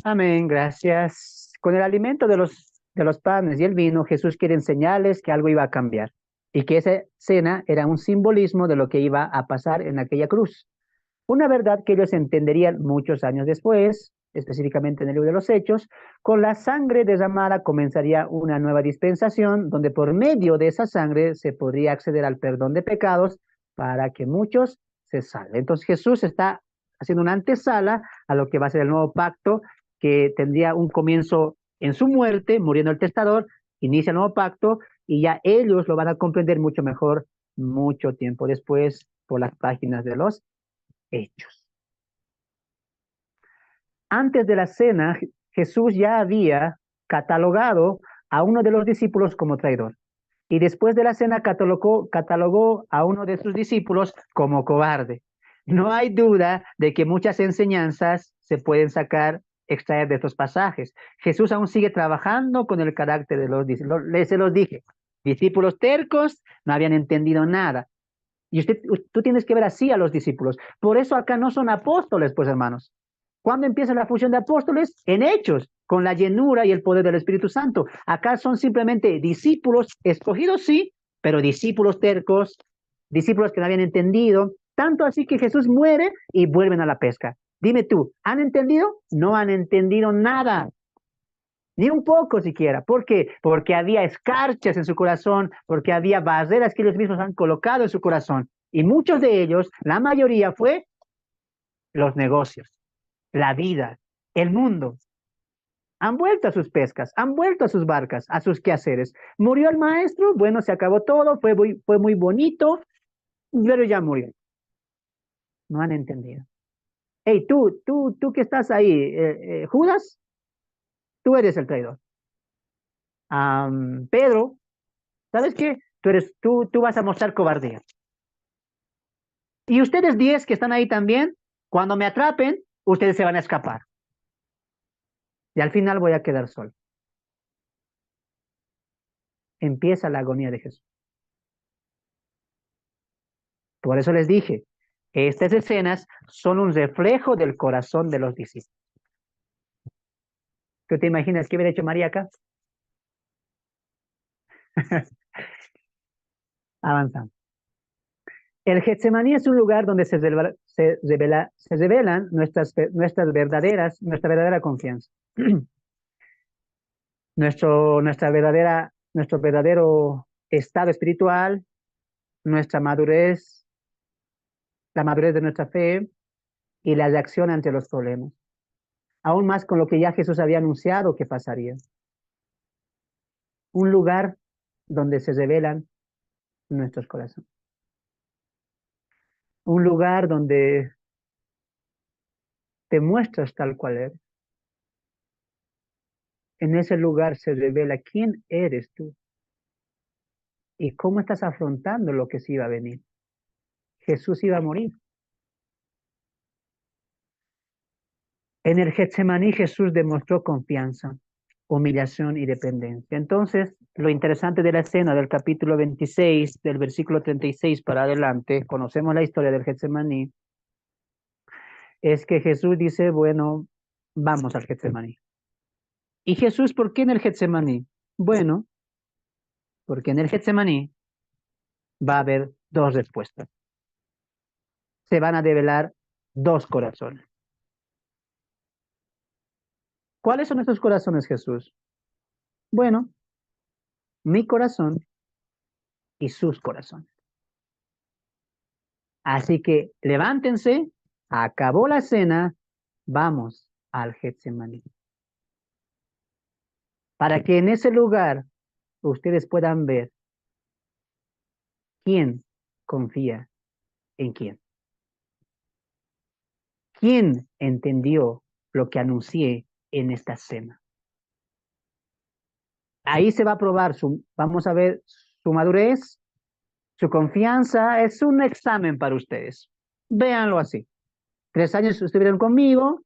Amén, gracias. Con el alimento de los panes y el vino, Jesús quiere enseñarles que algo iba a cambiar y que esa cena era un simbolismo de lo que iba a pasar en aquella cruz. Una verdad que ellos entenderían muchos años después, específicamente en el libro de los Hechos, con la sangre derramada comenzaría una nueva dispensación donde por medio de esa sangre se podría acceder al perdón de pecados para que muchos se salven. Entonces Jesús está haciendo una antesala a lo que va a ser el nuevo pacto que tendría un comienzo en su muerte, muriendo el testador, inicia el nuevo pacto y ya ellos lo van a comprender mucho mejor mucho tiempo después por las páginas de los Hechos. Antes de la cena, Jesús ya había catalogado a uno de los discípulos como traidor. Y después de la cena catalogó a uno de sus discípulos como cobarde. No hay duda de que muchas enseñanzas se pueden extraer de estos pasajes. Jesús aún sigue trabajando con el carácter de los discípulos. Se los dije, discípulos tercos no habían entendido nada. Y tú tienes que ver así a los discípulos. Por eso acá no son apóstoles, pues hermanos. ¿Cuándo empieza la función de apóstoles? En Hechos, con la llenura y el poder del Espíritu Santo. Acá son simplemente discípulos escogidos, sí, pero discípulos tercos, discípulos que no habían entendido. Tanto así que Jesús muere y vuelven a la pesca. Dime tú, ¿han entendido? No han entendido nada. Ni un poco siquiera. ¿Por qué? Porque había escarchas en su corazón, porque había barreras que ellos mismos han colocado en su corazón. Y muchos de ellos, la mayoría fue los negocios, la vida, el mundo. Han vuelto a sus pescas, han vuelto a sus barcas, a sus quehaceres. Murió el maestro, bueno, se acabó todo, fue muy bonito, pero ya murió. No han entendido. Hey, tú que estás ahí, Judas, tú eres el traidor. Pedro, ¿sabes qué? Tú vas a mostrar cobardía. Y ustedes 10 que están ahí también, cuando me atrapen, ustedes se van a escapar. Y al final voy a quedar solo. Empieza la agonía de Jesús. Por eso les dije, estas escenas son un reflejo del corazón de los discípulos. ¿Tú te imaginas qué hubiera hecho María acá? Avanzamos. El Getsemaní es un lugar donde se revelan nuestra verdadera confianza. Nuestro verdadero estado espiritual, nuestra madurez, la madurez de nuestra fe y la reacción ante los problemas. Aún más con lo que ya Jesús había anunciado que pasaría. Un lugar donde se revelan nuestros corazones. Un lugar donde te muestras tal cual eres. En ese lugar se revela quién eres tú y cómo estás afrontando lo que se iba a venir. Jesús iba a morir. En el Getsemaní Jesús demostró confianza, humillación y dependencia. Entonces, lo interesante de la escena del capítulo 26, del versículo 36 para adelante, conocemos la historia del Getsemaní, es que Jesús dice, bueno, vamos al Getsemaní. ¿Y Jesús por qué en el Getsemaní? Bueno, porque en el Getsemaní va a haber dos respuestas. Se van a develar dos corazones. ¿Cuáles son esos corazones, Jesús? Bueno, mi corazón y sus corazones. Así que levántense, acabó la cena, vamos al Getsemaní. para que en ese lugar ustedes puedan ver quién confía en quién. ¿Quién entendió lo que anuncié en esta cena? Ahí se va a probar vamos a ver su madurez, su confianza. Es un examen para ustedes. Véanlo así. 3 años estuvieron conmigo,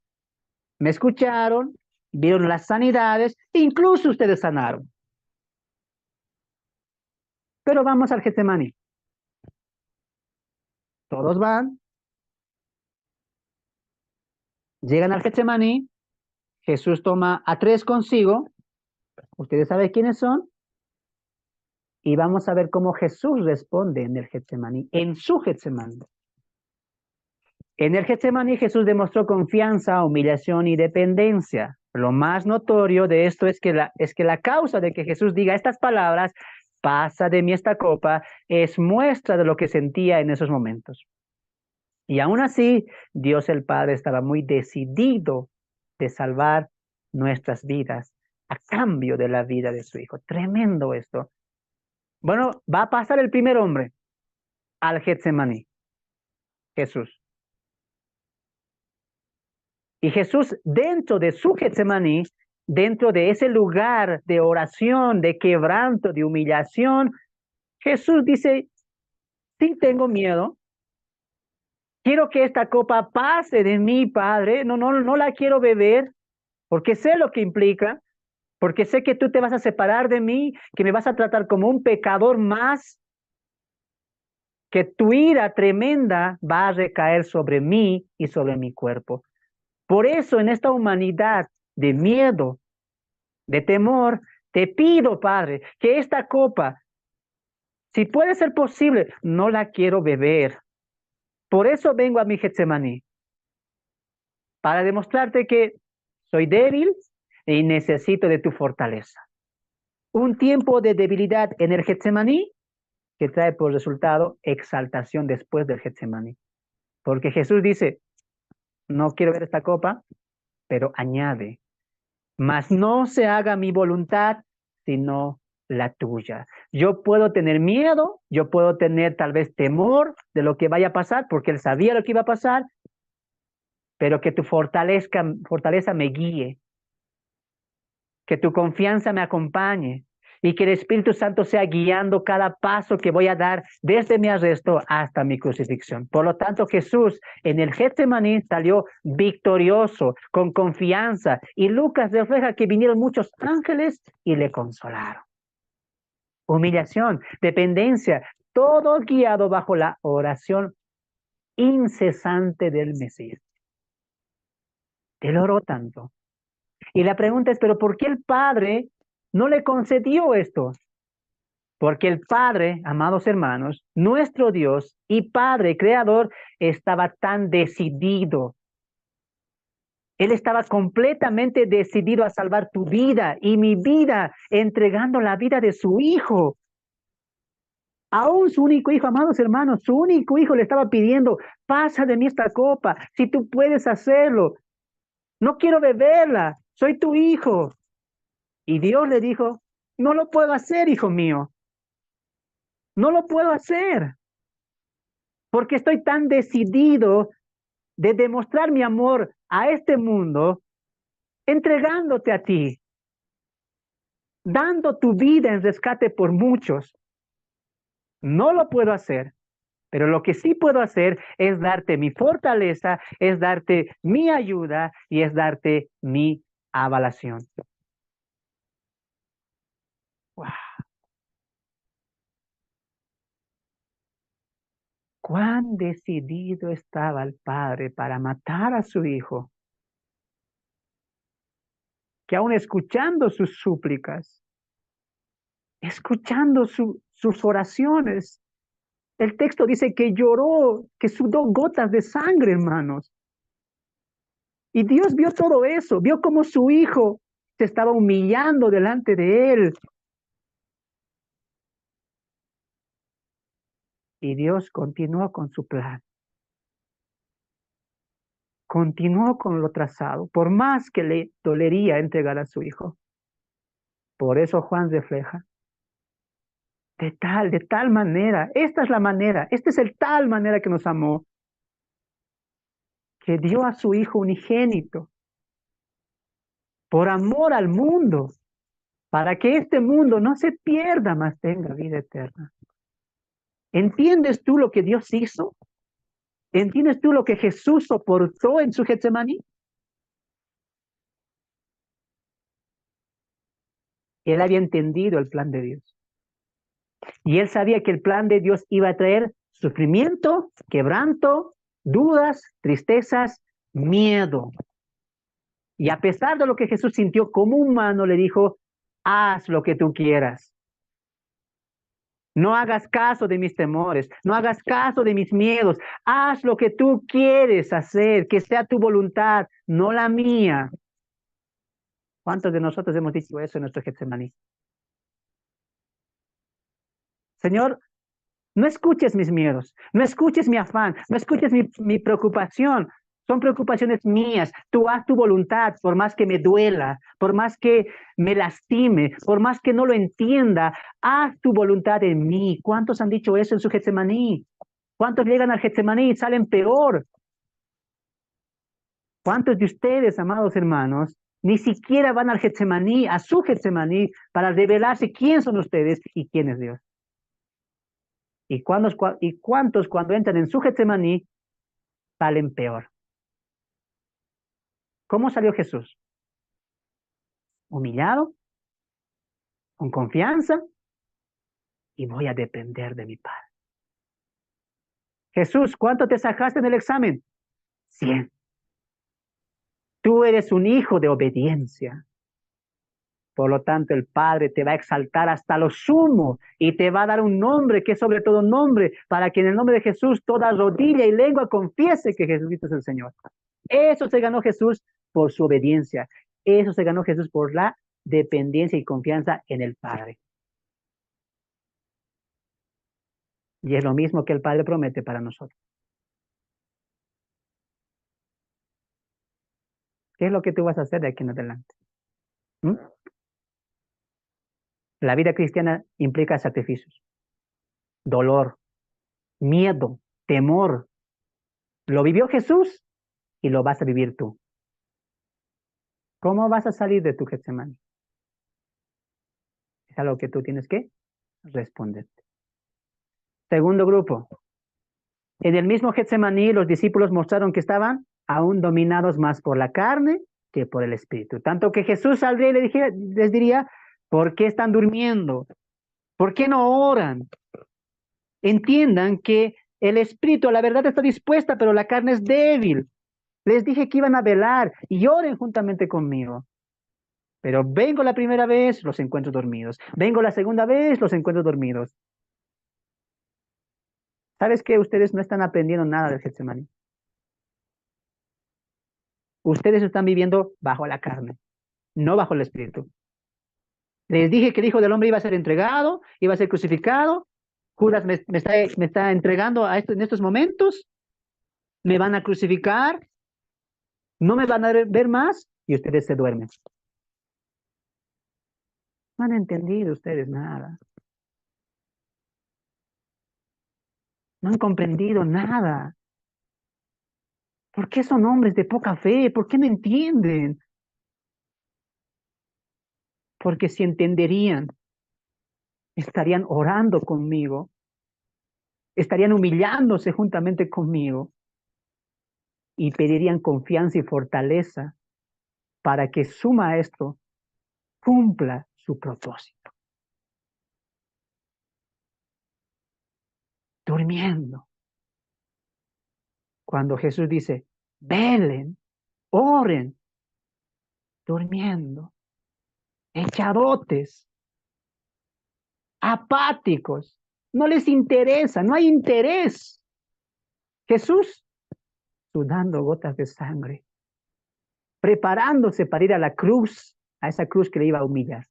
me escucharon, vieron las sanidades, incluso ustedes sanaron. Pero vamos al Getsemaní. Todos van, llegan al Getsemaní, Jesús toma a 3 consigo, ustedes saben quiénes son, y vamos a ver cómo Jesús responde en el Getsemaní, en su Getsemaní. En el Getsemaní Jesús demostró confianza, humillación y dependencia. Lo más notorio de esto es que la causa de que Jesús diga estas palabras, pasa de mí esta copa, es muestra de lo que sentía en esos momentos. Y aún así, Dios el Padre estaba muy decidido de salvar nuestras vidas a cambio de la vida de su Hijo. Tremendo esto. Bueno, va a pasar el primer hombre al Getsemaní, Jesús. Y Jesús, dentro de su Getsemaní, dentro de ese lugar de oración, de quebranto, de humillación, Jesús dice, sí tengo miedo, quiero que esta copa pase de mí, Padre, no la quiero beber, porque sé lo que implica, porque sé que tú te vas a separar de mí, que me vas a tratar como un pecador más, que tu ira tremenda va a recaer sobre mí y sobre mi cuerpo. Por eso en esta humanidad de miedo, de temor, te pido, Padre, que esta copa, si puede ser posible, no la quiero beber. Por eso vengo a mi Getsemaní, para demostrarte que soy débil y necesito de tu fortaleza. Un tiempo de debilidad en el Getsemaní que trae por resultado exaltación después del Getsemaní. Porque Jesús dice, no quiero ver esta copa, pero añade, mas no se haga mi voluntad, sino la tuya. Yo puedo tener miedo, yo puedo tener tal vez temor de lo que vaya a pasar, porque él sabía lo que iba a pasar, pero que tu fortaleza me guíe, que tu confianza me acompañe y que el Espíritu Santo sea guiando cada paso que voy a dar desde mi arresto hasta mi crucifixión. Por lo tanto, Jesús en el Getsemaní salió victorioso, con confianza, y Lucas refleja que vinieron muchos ángeles y le consolaron. Humillación, dependencia, todo guiado bajo la oración incesante del Mesías. Él oró tanto. Y la pregunta es, ¿pero por qué el Padre no le concedió esto? Porque el Padre, amados hermanos, nuestro Dios y Padre Creador, estaba tan decidido. Él estaba completamente decidido a salvar tu vida y mi vida, entregando la vida de su Hijo. Aún su único hijo, amados hermanos, su único hijo le estaba pidiendo, pasa de mí esta copa, si tú puedes hacerlo. No quiero beberla, soy tu hijo. Y Dios le dijo, no lo puedo hacer, hijo mío. No lo puedo hacer, porque estoy tan decidido de demostrar mi amor a este mundo, entregándote a ti, dando tu vida en rescate por muchos. No lo puedo hacer, pero lo que sí puedo hacer es darte mi fortaleza, es darte mi ayuda y es darte mi avalación. ¡Wow! Cuán decidido estaba el padre para matar a su hijo, que aún escuchando sus súplicas, escuchando sus oraciones, el texto dice que lloró, que sudó gotas de sangre, hermanos. Y Dios vio todo eso, vio cómo su hijo se estaba humillando delante de él. Y Dios continuó con su plan. Continuó con lo trazado, por más que le dolería entregar a su hijo. Por eso Juan refleja de tal manera, esta es la manera, este es el tal manera que nos amó, que dio a su Hijo unigénito, por amor al mundo, para que este mundo no se pierda, mas tenga vida eterna. ¿Entiendes tú lo que Dios hizo? ¿Entiendes tú lo que Jesús soportó en su Getsemaní? Él había entendido el plan de Dios. Y él sabía que el plan de Dios iba a traer sufrimiento, quebranto, dudas, tristezas, miedo. Y a pesar de lo que Jesús sintió como humano, le dijo, haz lo que tú quieras. No hagas caso de mis temores, no hagas caso de mis miedos. Haz lo que tú quieres hacer, que sea tu voluntad, no la mía. ¿Cuántos de nosotros hemos dicho eso en nuestro Getsemaní? Señor, no escuches mis miedos, no escuches mi afán, no escuches mi preocupación. Son preocupaciones mías. Tú haz tu voluntad, por más que me duela, por más que me lastime, por más que no lo entienda. Haz tu voluntad en mí. ¿Cuántos han dicho eso en su Getsemaní? ¿Cuántos llegan al Getsemaní y salen peor? ¿Cuántos de ustedes, amados hermanos, ni siquiera van al Getsemaní, a su Getsemaní, para revelarse quién son ustedes y quién es Dios? ¿Y cuántos cuando entran en su Getsemaní salen peor? ¿Cómo salió Jesús? Humillado, con confianza, y voy a depender de mi Padre. Jesús, ¿cuánto te sacaste en el examen? 100. Tú eres un hijo de obediencia. Por lo tanto, el Padre te va a exaltar hasta lo sumo y te va a dar un nombre que es sobre todo nombre, para que en el nombre de Jesús toda rodilla y lengua confiese que Jesucristo es el Señor. Eso se ganó Jesús por su obediencia. Eso se ganó Jesús por la dependencia y confianza en el Padre. Y es lo mismo que el Padre promete para nosotros. ¿Qué es lo que tú vas a hacer de aquí en adelante? ¿Mm? La vida cristiana implica sacrificios, dolor, miedo, temor. Lo vivió Jesús y lo vas a vivir tú. ¿Cómo vas a salir de tu Getsemaní? Es algo que tú tienes que responder. Segundo grupo. En el mismo Getsemaní, los discípulos mostraron que estaban aún dominados más por la carne que por el espíritu. Tanto que Jesús saldría y les diría, ¿por qué están durmiendo? ¿Por qué no oran? Entiendan que el espíritu, la verdad está dispuesta, pero la carne es débil. Les dije que iban a velar y oren juntamente conmigo. Pero vengo la primera vez, los encuentro dormidos. Vengo la segunda vez, los encuentro dormidos. ¿Sabes qué? Ustedes no están aprendiendo nada del Getsemaní. Ustedes están viviendo bajo la carne, no bajo el espíritu. Les dije que el Hijo del Hombre iba a ser entregado, iba a ser crucificado. Judas me está entregando en estos momentos. Me van a crucificar. No me van a ver más y ustedes se duermen. No han entendido ustedes nada. No han comprendido nada. ¿Por qué son hombres de poca fe? ¿Por qué no entienden? Porque si entenderían, estarían orando conmigo, estarían humillándose juntamente conmigo y pedirían confianza y fortaleza para que su maestro cumpla su propósito. Durmiendo. Cuando Jesús dice, velen, oren, durmiendo, echadotes, apáticos, no les interesa, no hay interés. Jesús sudando gotas de sangre, preparándose para ir a la cruz, a esa cruz que le iba a humillar.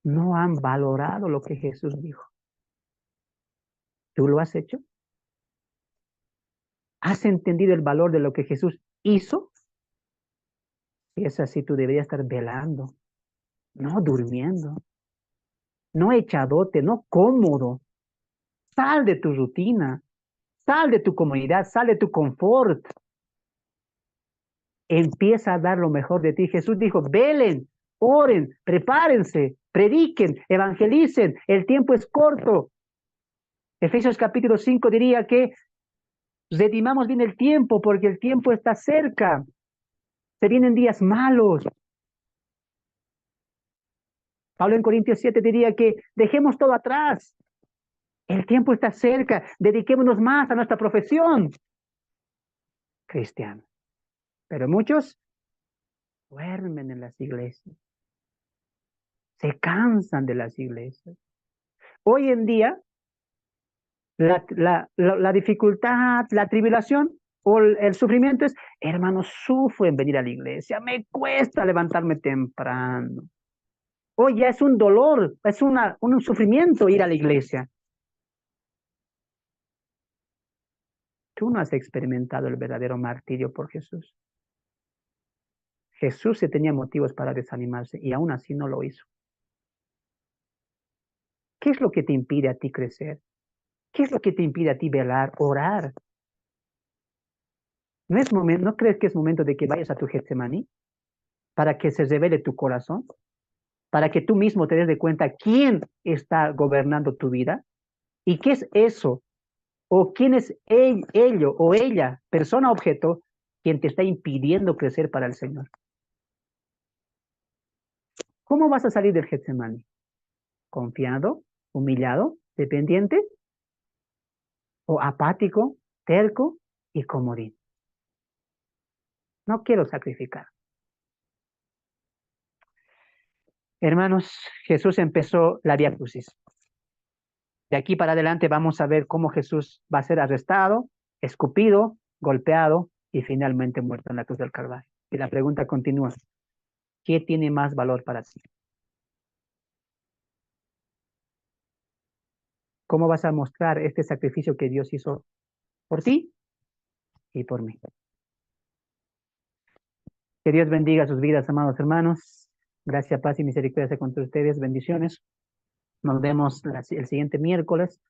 No han valorado lo que Jesús dijo. ¿Tú lo has hecho? ¿Has entendido el valor de lo que Jesús hizo? Si es así, tú deberías estar velando, no durmiendo, no echadote, no cómodo. Sal de tu rutina, sal de tu comodidad, sal de tu confort. Empieza a dar lo mejor de ti. Jesús dijo, velen, oren, prepárense, prediquen, evangelicen. El tiempo es corto. Efesios capítulo 5 diría que redimamos bien el tiempo porque el tiempo está cerca. Se vienen días malos. Pablo en Corintios 7 diría que dejemos todo atrás. El tiempo está cerca. Dediquémonos más a nuestra profesión cristiana. Pero muchos duermen en las iglesias. Se cansan de las iglesias. Hoy en día, la dificultad, la tribulación o el sufrimiento es, hermanos, sufro en venir a la iglesia, me cuesta levantarme temprano. Hoy ya es un dolor, es un sufrimiento ir a la iglesia. Tú no has experimentado el verdadero martirio por Jesús. Jesús se tenía motivos para desanimarse y aún así no lo hizo. ¿Qué es lo que te impide a ti crecer? ¿Qué es lo que te impide a ti velar, orar? ¿No crees que es momento de que vayas a tu Getsemaní para que se revele tu corazón? Para que tú mismo te des de cuenta quién está gobernando tu vida y qué es eso, o quién es ello o ella, persona objeto, quien te está impidiendo crecer para el Señor. ¿Cómo vas a salir del Getsemaní? ¿Confiado, humillado, dependiente o apático, terco y comodín? No quiero sacrificar. Hermanos, Jesús empezó la Vía Crucis. De aquí para adelante vamos a ver cómo Jesús va a ser arrestado, escupido, golpeado y finalmente muerto en la cruz del Calvario. Y la pregunta continúa, ¿qué tiene más valor para ti? ¿Cómo vas a mostrar este sacrificio que Dios hizo por ti y por mí? Que Dios bendiga sus vidas, amados hermanos. Gracias, paz y misericordia sea con ustedes. Bendiciones. Nos vemos el siguiente miércoles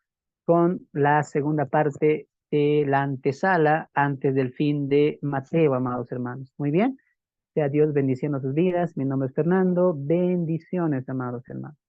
con la segunda parte de la antesala antes del fin de Mateo, amados hermanos. Muy bien. Sea Dios bendiciendo sus vidas. Mi nombre es Fernando. Bendiciones, amados hermanos.